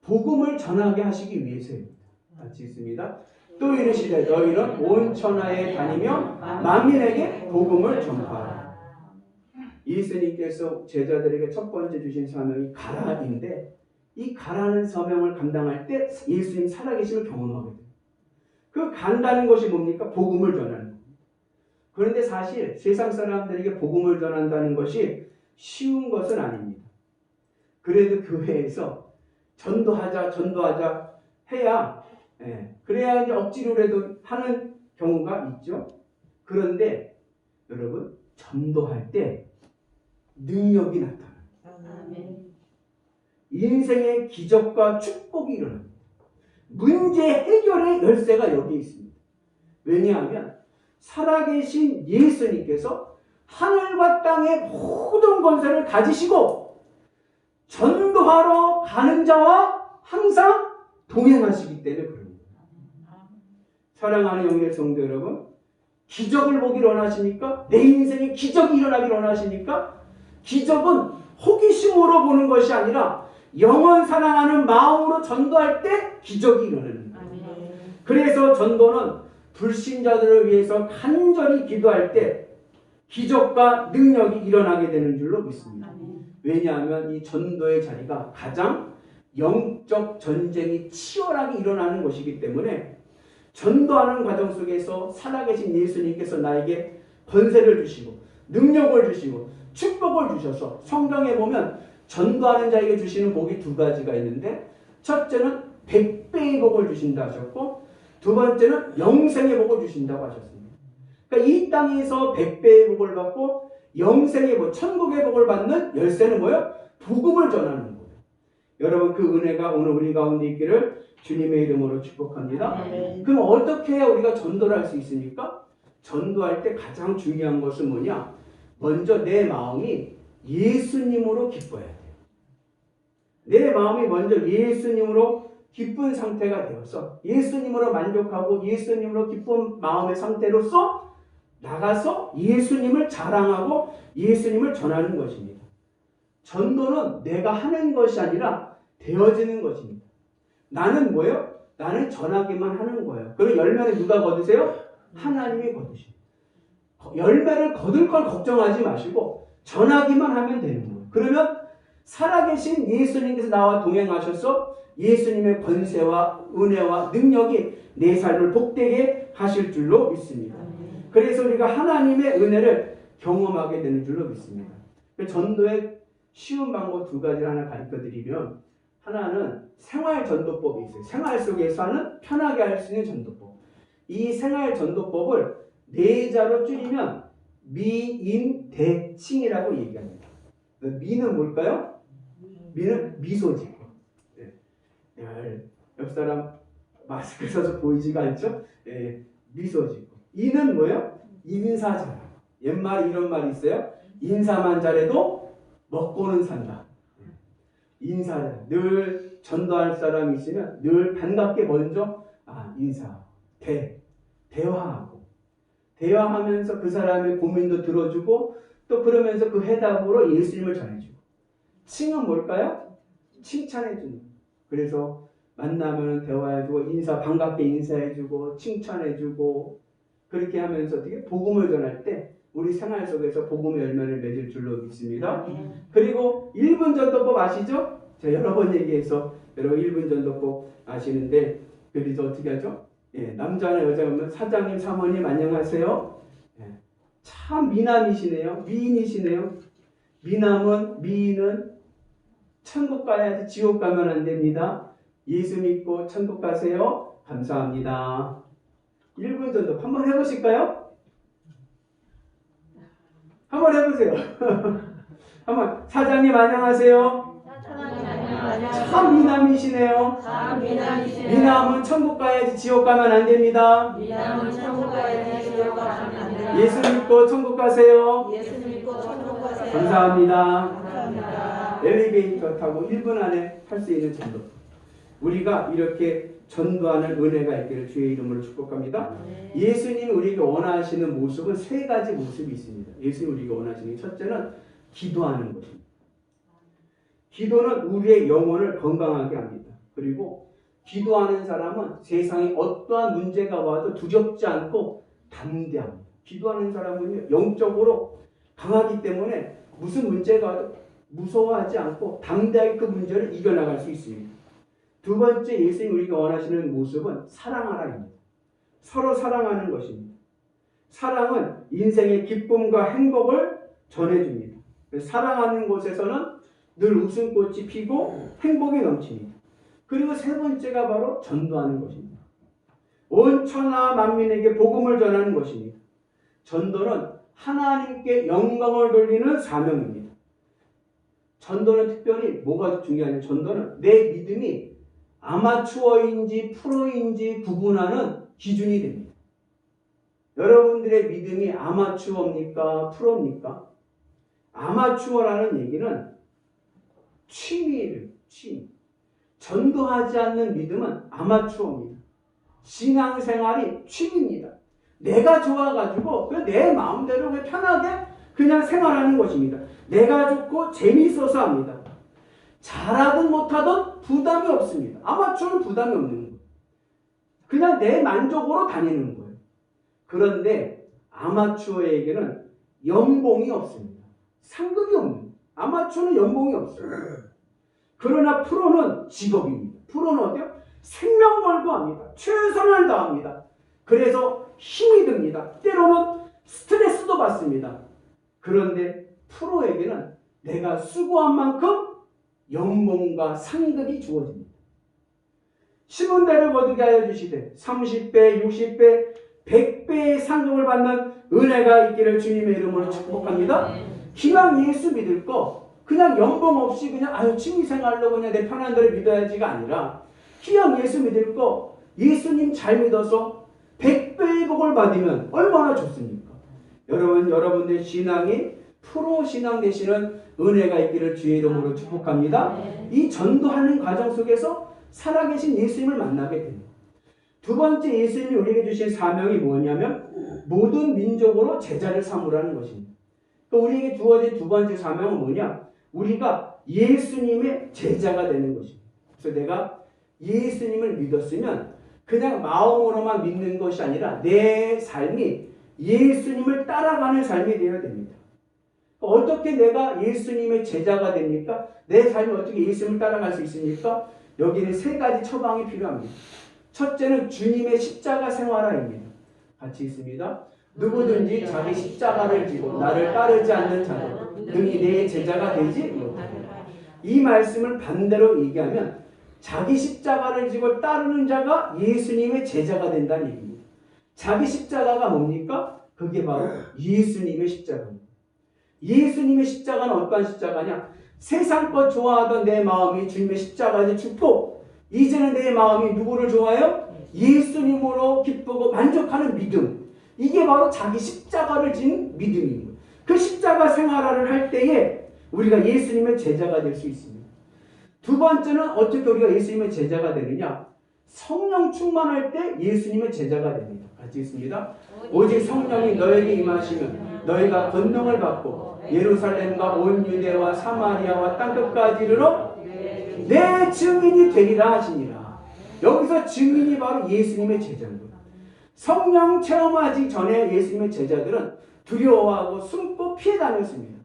복음을 전하게 하시기 위해서입니다. 같이 있습니다. 또 이르시되 너희는 온 천하에 다니며 만민에게 복음을 전파하라. 예수님께서 제자들에게 첫 번째 주신 사명이 가라인데 이 가라는 사명을 감당할 때 예수님 살아계심을 경험하게 돼요. 그 간다는 것이 뭡니까? 복음을 전하는 겁니다. 그런데 사실 세상 사람들에게 복음을 전한다는 것이 쉬운 것은 아닙니다. 그래도 교회에서 전도하자 해야 그래야 이제 억지로라도 하는 경우가 있죠. 그런데 여러분 전도할 때 능력이 나타나요. 인생의 기적과 축복이 일어납니다. 문제 해결의 열쇠가 여기 있습니다. 왜냐하면 살아계신 예수님께서 하늘과 땅의 모든 권세를 가지시고 전도하러 가는 자와 항상 동행하시기 때문에 그럽니다. 사랑하는 영의 성도 여러분, 기적을 보기를 원하십니까? 내 인생에 기적이 일어나기를 원하십니까? 기적은 호기심으로 보는 것이 아니라 영원 사랑하는 마음으로 전도할 때 기적이 일어나는 거예요. 그래서 전도는 불신자들을 위해서 간절히 기도할 때 기적과 능력이 일어나게 되는 줄로 믿습니다. 왜냐하면 이 전도의 자리가 가장 영적 전쟁이 치열하게 일어나는 것이기 때문에 전도하는 과정 속에서 살아계신 예수님께서 나에게 권세를 주시고 능력을 주시고 축복을 주셔서 성경에 보면 전도하는 자에게 주시는 복이 2가지가 있는데 첫째는 100배의 복을 주신다 하셨고 두 번째는 영생의 복을 주신다고 하셨습니다. 그러니까 이 땅에서 100배의 복을 받고 영생의 복, 천국의 복을 받는 열쇠는 뭐예요? 복음을 전하는 거예요. 여러분 그 은혜가 오늘 우리 가운데 있기를 주님의 이름으로 축복합니다. 그럼 어떻게 해야 우리가 전도를 할 수 있습니까? 전도할 때 가장 중요한 것은 뭐냐? 먼저 내 마음이 예수님으로 기뻐야 돼요. 내 마음이 먼저 예수님으로 기쁜 상태가 되어서 예수님으로 만족하고 예수님으로 기쁜 마음의 상태로서 나가서 예수님을 자랑하고 예수님을 전하는 것입니다. 전도는 내가 하는 것이 아니라 되어지는 것입니다. 나는 뭐예요? 나는 전하기만 하는 거예요. 그리고 열매는 누가 거두세요? 하나님이 거두십니다. 열매를 거둘 걸 걱정하지 마시고 전하기만 하면 되는 거예요. 그러면 살아계신 예수님께서 나와 동행하셔서 예수님의 권세와 은혜와 능력이 내 삶을 복되게 하실 줄로 믿습니다. 그래서 우리가 하나님의 은혜를 경험하게 되는 줄로 믿습니다. 전도의 쉬운 방법 2가지를 하나 가르쳐드리면 하나는 생활 전도법이 있어요. 생활 속에서 하는 편하게 할 수 있는 전도법. 이 생활 전도법을 4자로 줄이면 미인대칭이라고 얘기합니다. 미는 뭘까요? 미는 미소 짓고. 예. 옆 사람 마스크 써서 보이지가 않죠? 예. 미소 짓고. 이는 뭐예요? 인사 잘하고. 옛말에 이런 말이 있어요. 인사만 잘해도 먹고는 산다. 인사 늘 전도할 사람이 있으면 늘 반갑게 먼저 인사하고 대화하면서 그 사람의 고민도 들어주고 또 그러면서 그 해답으로 예수님을 전해주고. 칭은 뭘까요? 칭찬해주는. 그래서 만나면 대화해주고 반갑게 인사해주고 칭찬해주고 그렇게 하면서 어떻게 복음을 전할 때 우리 생활 속에서 복음의 열매를 맺을 줄로 믿습니다. 그리고 1분 전도법 아시죠? 제가 여러 번 얘기해서 여러분 1분 전도법 아시는데 그래서 어떻게 하죠? 예, 남자나 여자면 사장님, 사모님 안녕하세요. 예, 참 미남이시네요. 미인이시네요. 미인은 천국 가야지 지옥 가면 안 됩니다. 예수 믿고 천국 가세요. 감사합니다. 1분 전도법 한번 해보실까요? 한번 해보세요. 한번 사장님 안녕하세요. 참 미남이시네요. 미남은 천국 가야지 지옥 가면 안 됩니다. 예수 믿고 천국 가세요. 감사합니다. 엘리베이터 타고 1분 안에 할 수 있는 전도. 우리가 이렇게 전도하는 은혜가 있기를 주의 이름으로 축복합니다. 예수님이 우리에게 원하시는 모습은 3가지 모습이 있습니다. 예수님이 우리에게 원하시는 게 첫째는 기도하는 것입니다. 기도는 우리의 영혼을 건강하게 합니다. 그리고 기도하는 사람은 세상에 어떠한 문제가 와도 두렵지 않고 담대합니다. 기도하는 사람은 영적으로 강하기 때문에 무슨 문제가 와도 무서워하지 않고 담대하게 그 문제를 이겨나갈 수 있습니다. 두 번째 예수님이 우리가 원하시는 모습은 사랑하라입니다. 서로 사랑하는 것입니다. 사랑은 인생의 기쁨과 행복을 전해줍니다. 사랑하는 곳에서는 늘 웃음꽃이 피고 행복이 넘칩니다. 그리고 세 번째가 바로 전도하는 것입니다. 온 천하 만민에게 복음을 전하는 것입니다. 전도는 하나님께 영광을 돌리는 사명입니다. 전도는 특별히 뭐가 중요하냐면 전도는 내 믿음이 아마추어인지 프로인지 구분하는 기준이 됩니다. 여러분들의 믿음이 아마추어입니까? 프로입니까? 아마추어라는 얘기는 취미. 전도하지 않는 믿음은 아마추어입니다. 신앙생활이 취미입니다. 내가 좋아가지고 내 마음대로 편하게 그냥 생활하는 것입니다. 내가 좋고 재미있어서 합니다. 잘하든 못하든 부담이 없습니다. 아마추어는 부담이 없는 거예요. 그냥 내 만족으로 다니는 거예요. 그런데 아마추어에게는 연봉이 없습니다. 상급이 없는 거예요. 아마추어는 연봉이 없어요. 그러나 프로는 직업입니다. 프로는 어때요? 생명 걸고 합니다. 최선을 다합니다. 그래서 힘이 듭니다. 때로는 스트레스도 받습니다. 그런데 프로에게는 내가 수고한 만큼 연봉과 상급이 주어집니다. 심은 대로 거두게 하여 주시되 30배, 60배, 100배의 상급을 받는 은혜가 있기를 주님의 이름으로 축복합니다. 기왕 예수 믿을 거 그냥 연봉 없이 그냥 취미생활로 그냥 내 편한 대로 믿어야지가 아니라 기왕 예수 믿을 거 예수님 잘 믿어서 100배의 복을 받으면 얼마나 좋습니까? 여러분들 신앙이 프로 신앙 되시는 은혜가 있기를 주의 이름으로 축복합니다. 이 전도하는 과정 속에서 살아계신 예수님을 만나게 됩니다. 두 번째 예수님이 우리에게 주신 사명이 뭐냐면 모든 민족으로 제자를 삼으라는 것입니다. 우리에게 주어진 두 번째 사명은 뭐냐? 우리가 예수님의 제자가 되는 것입니다. 그래서 내가 예수님을 믿었으면 그냥 마음으로만 믿는 것이 아니라 내 삶이 예수님을 따라가는 삶이 되어야 됩니다. 어떻게 내가 예수님의 제자가 됩니까? 내 삶이 어떻게 예수님을 따라갈 수 있습니까? 여기는 3가지 처방이 필요합니다. 첫째는 주님의 십자가 생활화입니다. 같이 있습니다. 누구든지 자기 십자가를 지고 나를 따르지 않는 자는 능히 내 제자가 되지 못하리라. 이 말씀을 반대로 얘기하면 자기 십자가를 지고 따르는 자가 예수님의 제자가 된다는 얘기입니다. 자기 십자가가 뭡니까? 그게 바로 예수님의 십자가입니다. 예수님의 십자가는 어떠한 십자가냐? 세상 것 좋아하던 내 마음이 주님의 십자가의 축복. 이제는 내 마음이 누구를 좋아해요? 예수님으로 기쁘고 만족하는 믿음. 이게 바로 자기 십자가를 진 믿음인 거예요. 그 십자가 생활을 할 때에 우리가 예수님의 제자가 될 수 있습니다. 두 번째는 어떻게 우리가 예수님의 제자가 되느냐? 성령 충만할 때 예수님의 제자가 됩니다. 같이 있습니다. 오직 성령이 너에게 임하시면 너희가 권능을 받고 예루살렘과 온 유대와 사마리아와 땅끝까지 이르러 내 증인이 되리라 하시니라. 여기서 증인이 바로 예수님의 제자인 거예요. 성령 체험하기 전에 예수님의 제자들은 두려워하고 숨고 피해 다녔습니다.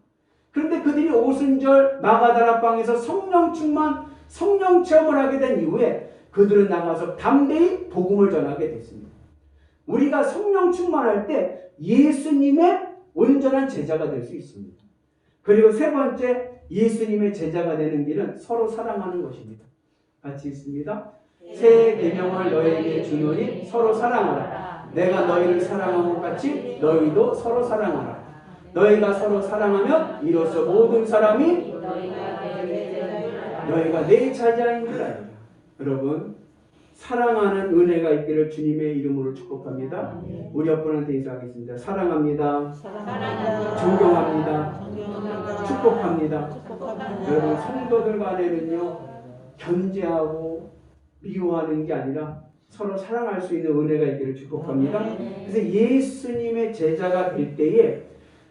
그런데 그들이 오순절 마가다라방에서 성령 충만, 성령 체험을 하게 된 이후에 그들은 나가서 담대히 복음을 전하게 됐습니다. 우리가 성령 충만할 때 예수님의 온전한 제자가 될 수 있습니다. 그리고 세 번째, 예수님의 제자가 되는 길은 서로 사랑하는 것입니다. 같이 있습니다. 새 계명을 너희에게 주노니 서로 사랑하라. 내가 너희를 사랑한 것 같이 너희도 서로 사랑하라. 너희가 서로 사랑하면 이로써 모든 사람이 너희가 내 제자인 줄 알리라. 여러분, 사랑하는 은혜가 있기를 주님의 이름으로 축복합니다. 우리 옆분한테 인사하겠습니다. 사랑합니다. 존경합니다. 축복합니다. 여러분, 성도들 간에는요, 견제하고 미워하는 게 아니라 서로 사랑할 수 있는 은혜가 있기를 축복합니다. 그래서 예수님의 제자가 될 때에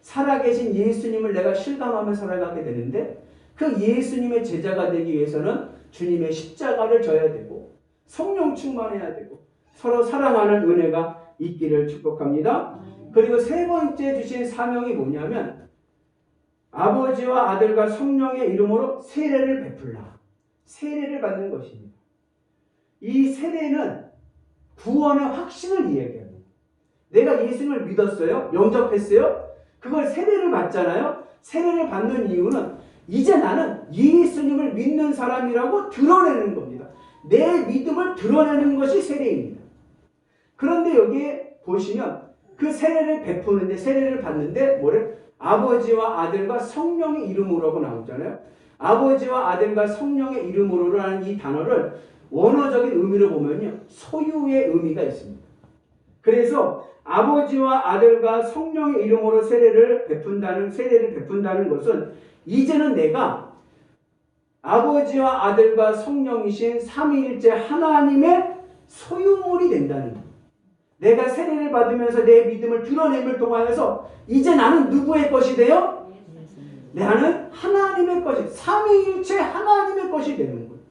살아계신 예수님을 내가 실감하며 살아가게 되는데, 그 예수님의 제자가 되기 위해서는 주님의 십자가를 져야 되고 성령 충만해야 되고 서로 사랑하는 은혜가 있기를 축복합니다. 그리고 세 번째 주신 사명이 뭐냐면 아버지와 아들과 성령의 이름으로 세례를 베풀라. 세례를 받는 것입니다. 이 세례는 구원의 확신을 이야기합니다. 내가 예수님을 믿었어요. 영접했어요. 그걸 세례를 받잖아요. 세례를 받는 이유는 이제 나는 예수님을 믿는 사람이라고 드러내는 겁니다. 내 믿음을 드러내는 것이 세례입니다. 그런데 여기에 보시면 그 세례를 베푸는데, 세례를 받는데 뭐를? 아버지와 아들과 성령의 이름으로라고 나오잖아요. 아버지와 아들과 성령의 이름으로라는 이 단어를 원어적인 의미로 보면요, 소유의 의미가 있습니다. 그래서 아버지와 아들과 성령의 이름으로 세례를 베푼다는 것은 이제는 내가 아버지와 아들과 성령이신 삼위일체 하나님의 소유물이 된다는 거예요. 내가 세례를 받으면서 내 믿음을 드러냄을 통하여서 이제 나는 누구의 것이 돼요? 나는 하나님의 것이, 삼위일체 하나님의 것이 되는 거예요.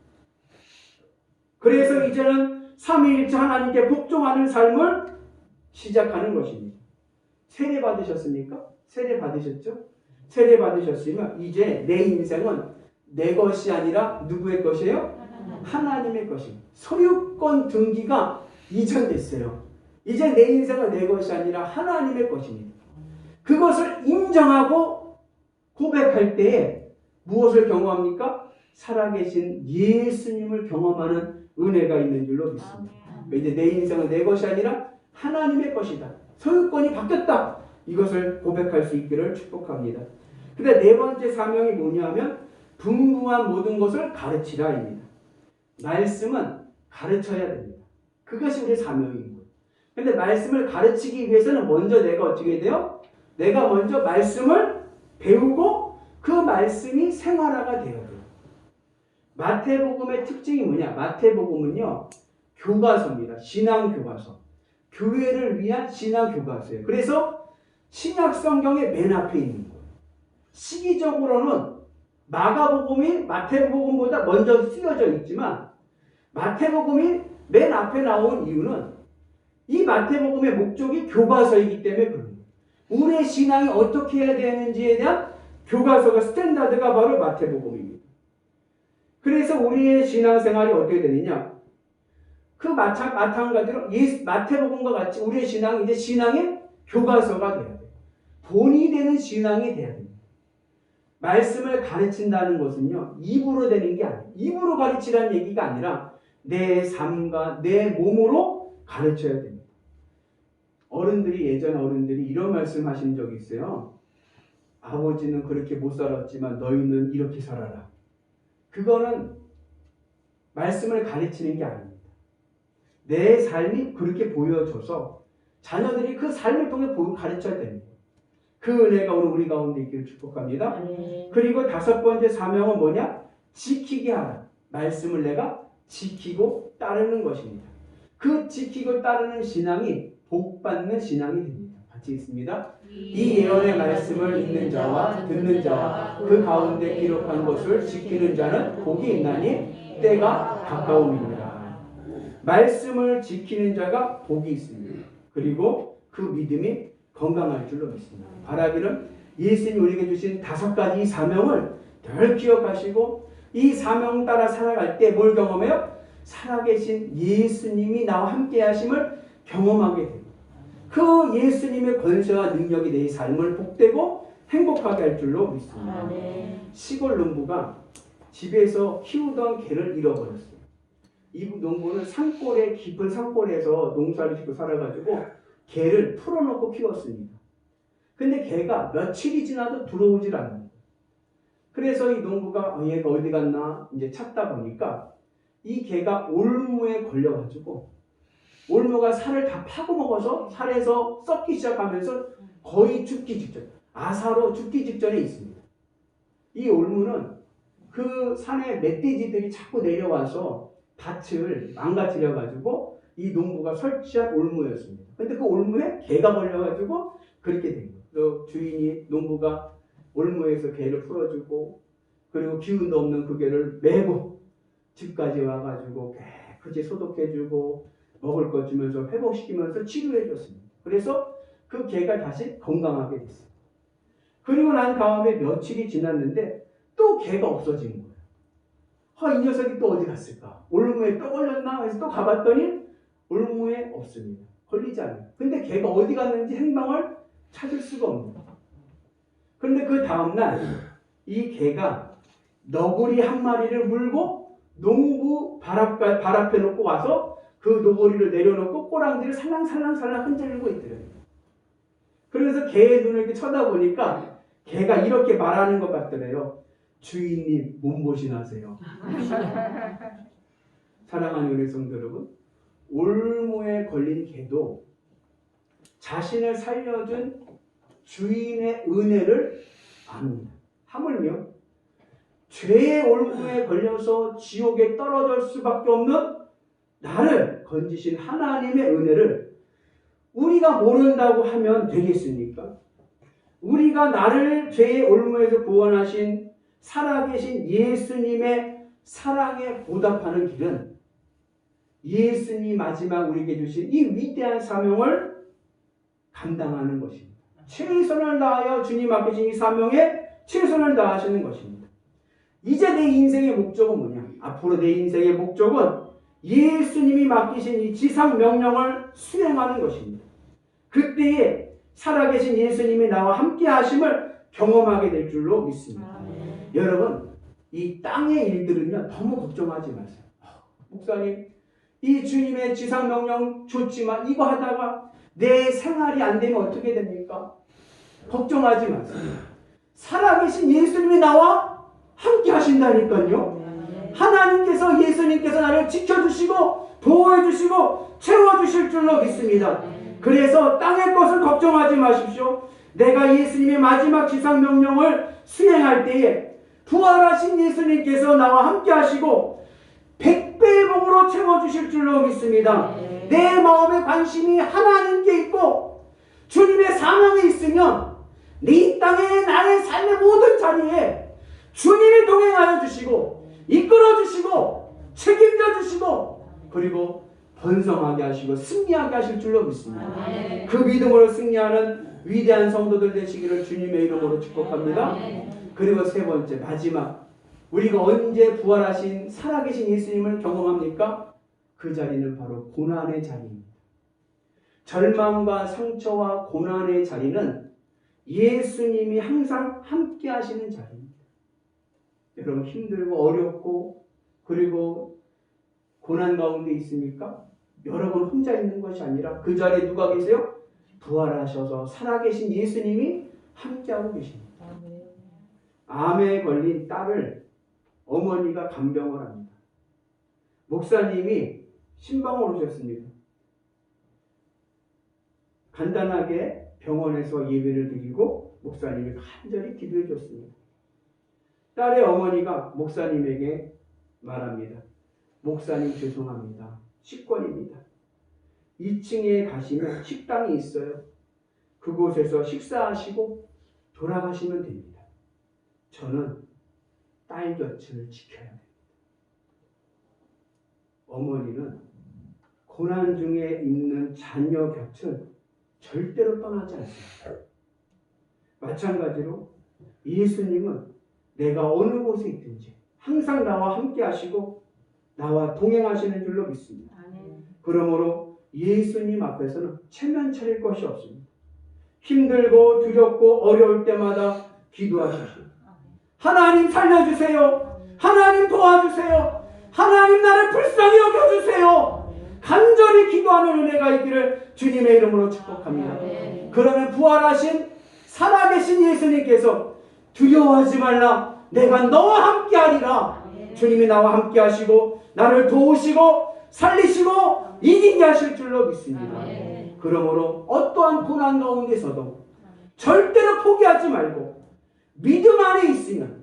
그래서 이제는 삼위일체 하나님께 복종하는 삶을 시작하는 것입니다. 세례 받으셨습니까? 세례 받으셨죠? 세례 받으셨으면 이제 내 인생은 내 것이 아니라 누구의 것이에요? 하나님의 것입니다. 소유권 등기가 이전됐어요. 이제 내 인생은 내 것이 아니라 하나님의 것입니다. 그것을 인정하고 고백할 때에 무엇을 경험합니까? 살아계신 예수님을 경험하는 은혜가 있는 줄로 믿습니다. 이제 내 인생은 내 것이 아니라 하나님의 것이다. 소유권이 바뀌었다. 이것을 고백할 수 있기를 축복합니다. 근데 네 번째 사명이 뭐냐면 분부한 모든 것을 가르치라입니다. 말씀은 가르쳐야 됩니다. 그것이 우리 사명인 거예요. 근데 말씀을 가르치기 위해서는 먼저 내가 어떻게 돼요? 내가 먼저 말씀을 배우고 그 말씀이 생활화가 되어야 돼요. 마태복음의 특징이 뭐냐? 마태복음은요, 교과서입니다. 신앙 교과서. 교회를 위한 신앙 교과서예요. 그래서 신약 성경의 맨 앞에 있는 거예요. 시기적으로는 마가복음이 마태복음보다 먼저 쓰여져 있지만 마태복음이 맨 앞에 나온 이유는 이 마태복음의 목적이 교과서이기 때문에 그런 거예요. 우리의 신앙이 어떻게 해야 되는지에 대한 교과서가, 스탠다드가 바로 마태복음입니다. 그래서 우리의 신앙생활이 어떻게 되느냐? 그 마찬가지로 마태복음과 같이 우리의 신앙이 이제 신앙의 교과서가 돼야 돼요. 본이 되는 신앙이 돼야 됩니다. 말씀을 가르친다는 것은요, 입으로 되는 게 아니에요. 입으로 가르치라는 얘기가 아니라 내 삶과 내 몸으로 가르쳐야 됩니다. 예전 어른들이 이런 말씀 하신 적이 있어요. 아버지는 그렇게 못 살았지만 너희는 이렇게 살아라. 그거는 말씀을 가르치는 게 아닙니다. 내 삶이 그렇게 보여줘서 자녀들이 그 삶을 통해 가르쳐야 됩니다. 그 은혜가 오늘 우리 가운데 있기를 축복합니다. 그리고 5번째 사명은 뭐냐? 지키게 하라. 말씀을 내가 지키고 따르는 것입니다. 그 지키고 따르는 신앙이 복받는 신앙이 됩니다. 같이 있습니다. 이 예언의 말씀을 읽는 자와 듣는 자와 그 가운데 기록한 것을 지키는 자는 복이 있나니 때가 가까움이니라. 말씀을 지키는 자가 복이 있습니다. 그리고 그 믿음이 건강할 줄로 믿습니다. 바라기는 예수님이 우리에게 주신 5가지 사명을 늘 기억하시고 이 사명 따라 살아갈 때 뭘 경험해요? 살아계신 예수님이 나와 함께 하심을 경험하게 됩니다. 그 예수님의 권세와 능력이 내 삶을 복되고 행복하게 할 줄로 믿습니다. 시골 농부가 집에서 키우던 개를 잃어버렸어요. 이 농부는 산골에 깊은 산골에서 농사를 짓고 살아가지고 개를 풀어놓고 키웠습니다. 근데 개가 며칠이 지나도 들어오질 않아요. 그래서 이 농부가 얘가 어디 갔나 이제 찾다 보니까 이 개가 올무에 걸려가지고 올무가 살을 다 파고 먹어서 살에서 썩기 시작하면서 거의 죽기 직전, 아사로 죽기 직전에 있습니다. 이 올무는 그 산에 멧돼지들이 자꾸 내려와서 밭을 망가뜨려가지고 이 농부가 설치한 올무였습니다. 근데 그 올무에 개가 걸려가지고 그렇게 된 거예요. 그래서 주인이 농부가 올무에서 개를 풀어주고 그리고 기운도 없는 그 개를 메고 집까지 와가지고 깨끗이 소독해주고 먹을 것 주면서 회복시키면서 치료해줬습니다. 그래서 그 개가 다시 건강하게 됐어요. 그리고 난 다음에 며칠이 지났는데 또 개가 없어진 거예요. 이 녀석이 또 어디 갔을까? 올무에 또 걸렸나? 해서 또 가봤더니 올무에 없습니다. 걸리지 않아요. 근데 개가 어디 갔는지 행방을 찾을 수가 없는 거예요. 그런데 그 다음날 이 개가 너구리 한 마리를 물고 농부 발 앞에 놓고 와서 그 너구리를 내려놓고 꼬랑지를 살랑살랑 흔들고 있더래요. 그래서 개의 눈을 이렇게 쳐다보니까 개가 이렇게 말하는 것 같더래요. 주인님 몸보신하세요. 사랑하는 우리 성도 여러분, 올무에 걸린 개도 자신을 살려준 주인의 은혜를 압니다. 하물며 죄의 올무에 걸려서 지옥에 떨어질 수밖에 없는 나를 건지신 하나님의 은혜를 우리가 모른다고 하면 되겠습니까? 우리가 나를 죄의 올무에서 구원하신 살아계신 예수님의 사랑에 보답하는 길은 예수님 마지막 우리에게 주신 이 위대한 사명을 감당하는 것입니다. 최선을 다하여 주님 앞에 주신 이 사명에 최선을 다하시는 것입니다. 이제 내 인생의 목적은 뭐냐? 앞으로 내 인생의 목적은 예수님이 맡기신 이 지상 명령을 수행하는 것입니다. 그때에 살아계신 예수님이 나와 함께 하심을 경험하게 될 줄로 믿습니다. 여러분, 이 땅의 일들은요, 너무 걱정하지 마세요. 목사님, 이 주님의 지상 명령 좋지만 이거 하다가 내 생활이 안 되면 어떻게 됩니까? 걱정하지 마세요. 살아계신 예수님이 나와 함께 하신다니까요. 하나님께서 예수님께서 나를 지켜주시고 보호해주시고 채워주실 줄로 믿습니다. 그래서 땅의 것을 걱정하지 마십시오. 내가 예수님의 마지막 지상명령을 수행할 때에 부활하신 예수님께서 나와 함께 하시고 100배의 복으로 채워주실 줄로 믿습니다. 내 마음의 관심이 하나님께 있고 주님의 사명에 있으면 이 땅의 나의 삶의 모든 자리에 주님이 동행하여 주시고 이끌어 주시고 책임져 주시고 그리고 번성하게 하시고 승리하게 하실 줄로 믿습니다. 그 믿음으로 승리하는 위대한 성도들 되시기를 주님의 이름으로 축복합니다. 그리고 세 번째 마지막, 우리가 언제 부활하신 살아계신 예수님을 경험합니까? 그 자리는 바로 고난의 자리입니다. 절망과 상처와 고난의 자리는 예수님이 항상 함께 하시는 자리입니다. 여러분, 힘들고 어렵고 그리고 고난 가운데 있습니까? 여러분 혼자 있는 것이 아니라 그 자리에 누가 계세요? 부활하셔서 살아계신 예수님이 함께하고 계십니다. 암에 걸린 딸을 어머니가 간병을 합니다. 목사님이 신방을 오셨습니다. 간단하게 병원에서 예배를 드리고 목사님이 간절히 기도해 줬습니다. 딸의 어머니가 목사님에게 말합니다. 목사님 죄송합니다. 식권입니다. 2층에 가시면 식당이 있어요. 그곳에서 식사하시고 돌아가시면 됩니다. 저는 딸 곁을 지켜야 됩니다. 어머니는 고난 중에 있는 자녀 곁을 절대로 떠나지 않습니다. 마찬가지로 예수님은 내가 어느 곳에 있든지 항상 나와 함께 하시고 나와 동행하시는 줄로 믿습니다. 그러므로 예수님 앞에서는 체면 차릴 것이 없습니다. 힘들고 두렵고 어려울 때마다 기도하십시오. 하나님 살려주세요. 하나님 도와주세요. 하나님 나를 불쌍히 여겨주세요. 간절히 기도하는 은혜가 있기를 주님의 이름으로 축복합니다. 그러면 부활하신 살아계신 예수님께서 두려워하지 말라. 내가 너와 함께하리라. 주님이 나와 함께하시고 나를 도우시고 살리시고 이기게 하실 줄로 믿습니다. 그러므로 어떠한 고난 가운데서도 절대로 포기하지 말고 믿음 안에 있으면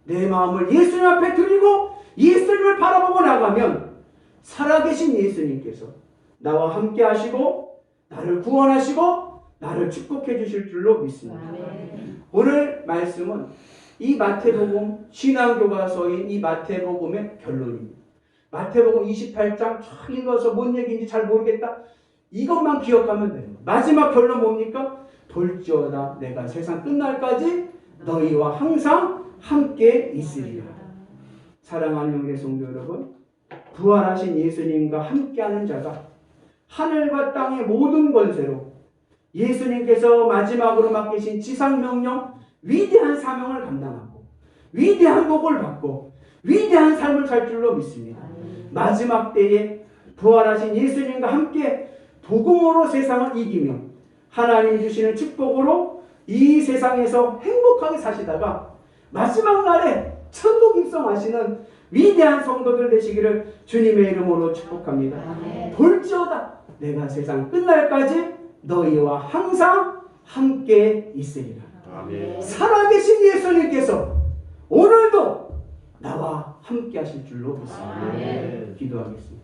내 마음을 예수님 앞에 드리고 예수님을 바라보고 나가면 살아계신 예수님께서 나와 함께 하시고 나를 구원하시고 나를 축복해 주실 줄로 믿습니다. 오늘 말씀은 이 마태복음 신앙교과서인 이 마태복음의 결론입니다. 마태복음 28장 쫙 읽어서 뭔 얘기인지 잘 모르겠다. 이것만 기억하면 됩니다. 마지막 결론 뭡니까? 볼지어다 내가 세상 끝날까지 너희와 항상 함께 있으리라. 사랑하는 영계 성도 여러분, 부활하신 예수님과 함께하는 자가 하늘과 땅의 모든 권세로 예수님께서 마지막으로 맡기신 지상명령 위대한 사명을 감당하고 위대한 복을 받고 위대한 삶을 살 줄로 믿습니다. 마지막 때에 부활하신 예수님과 함께 복음으로 세상을 이기며 하나님이 주시는 축복으로 이 세상에서 행복하게 사시다가 마지막 날에 천국 입성하시는 위대한 성도들 되시기를 주님의 이름으로 축복합니다. 볼지어다 내가 세상 끝날까지 너희와 항상 함께 있으리라. 아멘. 살아계신 예수님께서 오늘도 나와 함께 하실 줄로 믿습니다. 아멘. 기도하겠습니다.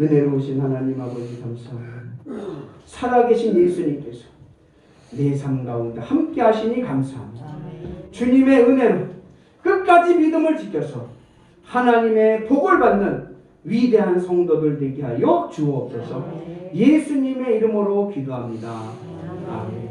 은혜로우신 하나님 아버지 감사합니다. 살아계신 예수님께서 내 삶 가운데 함께 하시니 감사합니다. 주님의 은혜로 끝까지 믿음을 지켜서 하나님의 복을 받는 위대한 성도들 되게 하여 주옵소서. 예수님의 이름으로 기도합니다. 아멘.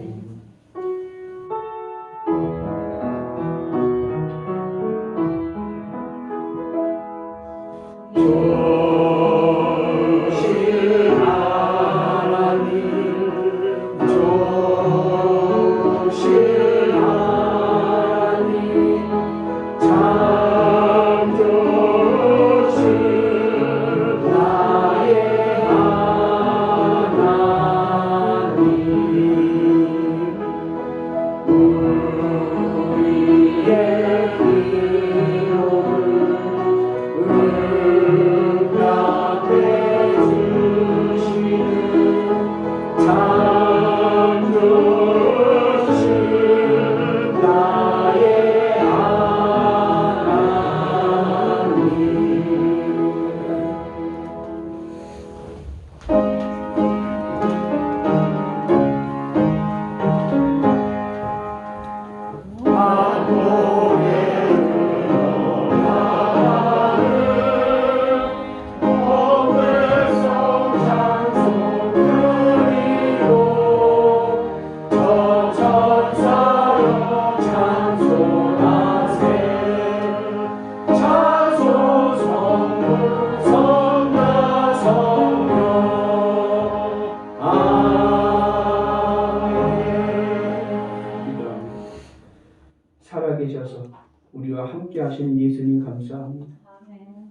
살아계셔서 우리와 함께 하시는 예수님 감사합니다.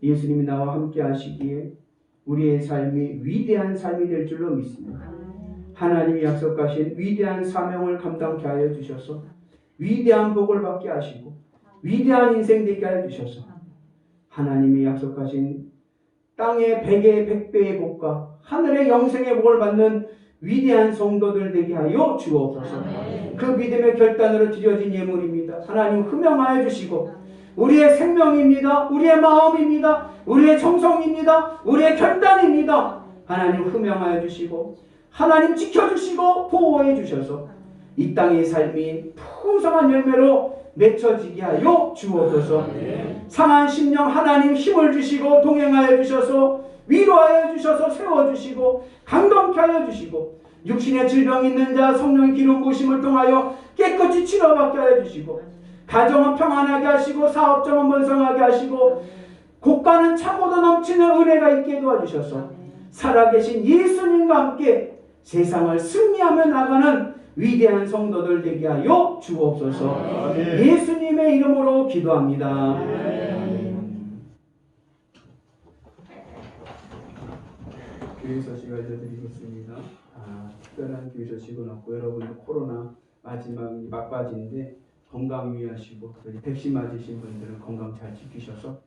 예수님이 나와 함께 하시기에 우리의 삶이 위대한 삶이 될 줄로 믿습니다. 하나님이 약속하신 위대한 사명을 감당케 하여 주셔서 위대한 복을 받게 하시고 위대한 인생 되게 해주셔서 하나님이 약속하신 땅의 100의 100배의 복과 하늘의 영생의 복을 받는 위대한 성도들 되게 하여 주옵소서. 그 믿음의 결단으로 드려진 예물입니다. 하나님 흠명하여 주시고 우리의 생명입니다. 우리의 마음입니다. 우리의 정성입니다. 우리의 결단입니다. 하나님 흠명하여 주시고 하나님 지켜주시고 보호해 주셔서 이 땅의 삶이 풍성한 열매로 맺혀지게 하여 주옵소서. 상한 심령 하나님 힘을 주시고 동행하여 주셔서 위로하여 주셔서 세워주시고 강건케 하여 주시고 육신의 질병 있는 자 성령의 기름 부으심을 통하여 깨끗이 치료받게 하여 주시고 가정은 평안하게 하시고 사업정은 번성하게 하시고 곳간은 차고도 넘치는 은혜가 있게 도와주셔서 살아계신 예수님과 함께 세상을 승리하며 나가는 위대한 성도들 되게 하여 주옵소서. 예수님의 이름으로 기도합니다. 교회 소식 알려드리겠습니다. 특별한 교회 소식은 없고 여러분들 코로나 마지막 막바지인데 건강 유의하시고 백신 맞으신 분들은 건강 잘 지키셔서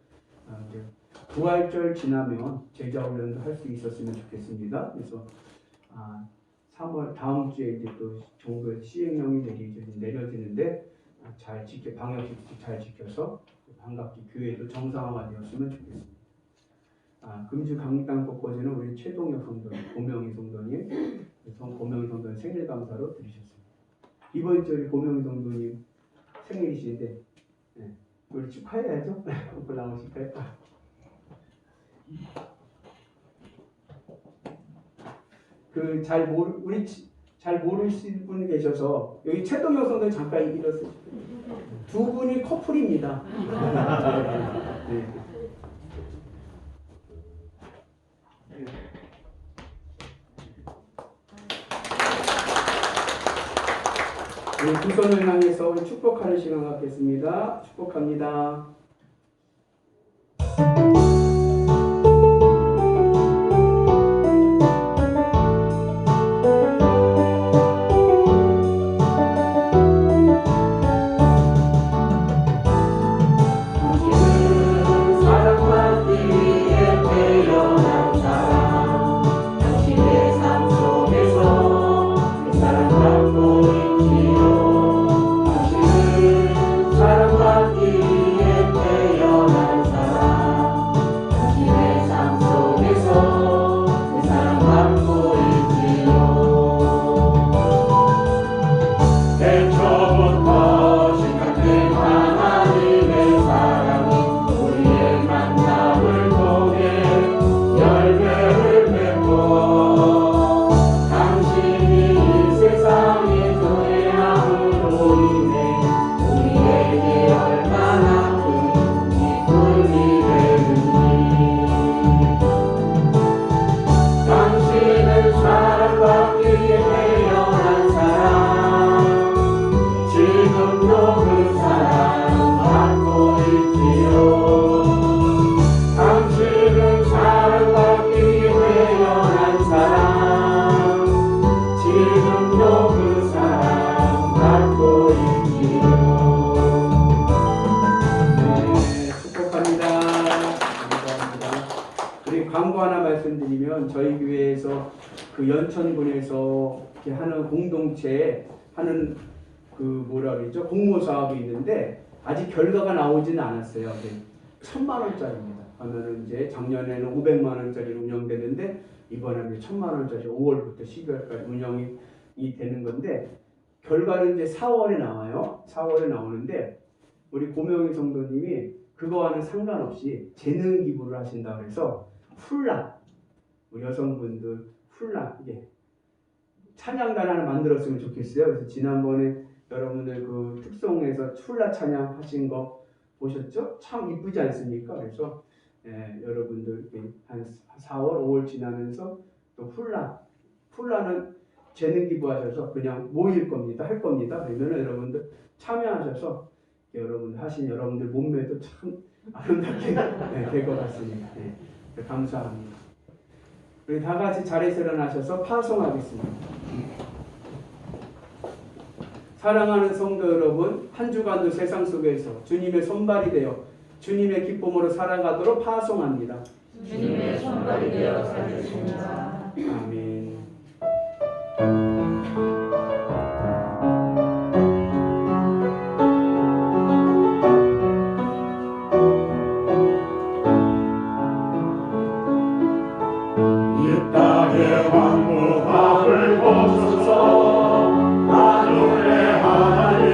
이제 부활절 지나면 제자훈련도 할 수 있었으면 좋겠습니다. 그래서 3월 다음 주에 이제 또 정부의 시행령이 내려지는데 잘 지켜 방역수칙 잘 지켜서 반갑게 교회도 정상화가 되었으면 좋겠습니다. 금주 강당 곳곳에는 우리 최동혁 성도님, 고명희 성도님, 고명희 성도님 생일 감사로 드리셨습니다. 이번 주 우리 고명희 성도님 생일이신데 우리 축하해야죠. 한번 나오실까요? 잘 모르시는 분 계셔서 여기 최동혁 성도님 잠깐 일었어요. 두 분이 커플입니다. 네. 두 손을 향해서 우리 축복하는 시간 갖겠습니다. 축복합니다. 광고 하나 말씀드리면 저희 교회에서 그 연천군에서 이렇게 하는 공동체 하는 그 뭐라 그러죠? 공모 사업이 있는데 아직 결과가 나오지는 않았어요. 1,000만 원짜리입니다. 하면은 이제 작년에는 500만 원짜리로 운영되는데 이번에는 1,000만 원짜리 5월부터 12월까지 운영이 되는 건데 결과는 이제 4월에 나와요. 4월에 나오는데 우리 고명희 성도님이 그거와는 상관없이 재능 기부를 하신다 그래서 훌라 우리 여성분들 훌라 이게 찬양단 하나 만들었으면 좋겠어요. 그래서 지난번에 여러분들 그 특송에서 훌라 찬양 하신 거 보셨죠? 참 이쁘지 않습니까? 그래서 여러분들 한 4월, 5월 지나면서 또 훌라는 재능 기부하셔서 그냥 모일 겁니다. 할 겁니다. 그러면 여러분들 참여하셔서 여러분들 하신 여러분들 몸매도 참 아름답게 될 것 같습니다. 감사합니다. 우리 다 같이 자리에서 일어나셔서 파송하겠습니다. 사랑하는 성도 여러분, 한 주간도 세상 속에서 주님의 손발이 되어 주님의 기쁨으로 살아가도록 파송합니다. 주님의 손발이 되어 살겠습니다. 아멘. 이 땅의 황무함을 보소서. 만물의 하나님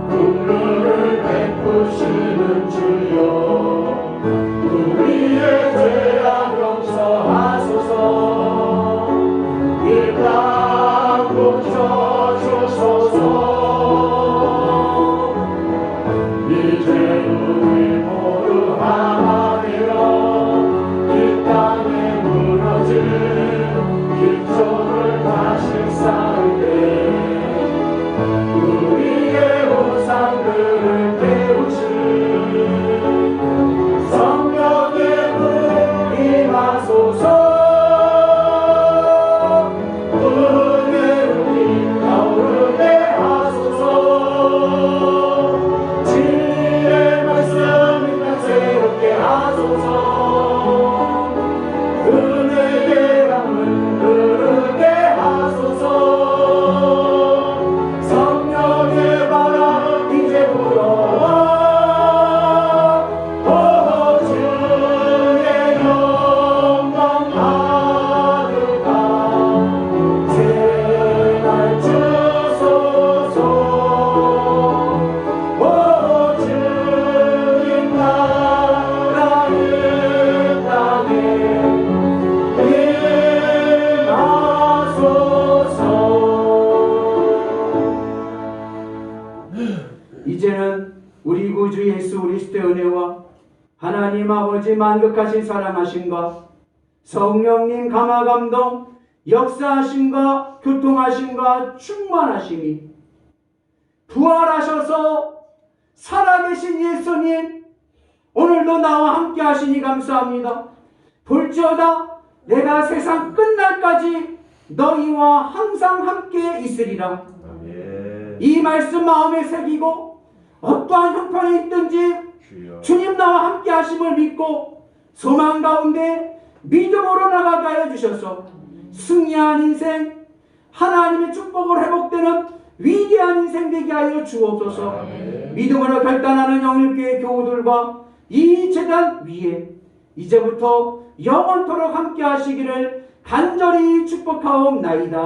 긍휼을 베푸시는 주여, 우리의 죄악 용서하소서. 이 땅 고쳐주소서. 이제 우리 모두 하나 되어 이 땅에 무너진 기초를 다시 쌓을때 우리의 우상들을 깨우신 성령의 불 임하소서. 은혜를 타오르게 하소서. 진리의 말씀 이 땅 새롭게 하소서. 은혜의 강을 흐르게 하소서. 성령의 바람 이제 불어와 주의 영광 가득한 새날 주소서. 주님 나라는 땅에 이제는 우리 구주 예수 그리스도의 은혜와 하나님 아버지 만극하신 사랑하심과 성령님 감화감동 역사하심과 교통하심과 충만하심이 부활하셔서 살아계신 예수님 오늘도 나와 함께 하시니 감사합니다. 볼지어다 내가 세상 끝날까지 너희와 항상 함께 있으리라. 이 말씀 마음에 새기고 어떠한 형편에 있든지 주님 나와 함께 하심을 믿고 소망 가운데 믿음으로 나가게 하여 주셔서 승리한 인생, 하나님의 축복으로 회복되는 위대한 인생 되게 하여 주옵소서. 믿음으로 결단하는 영일교회 교우들과 이 재단 위에 이제부터 영원토록 함께 하시기를 간절히 축복하옵나이다.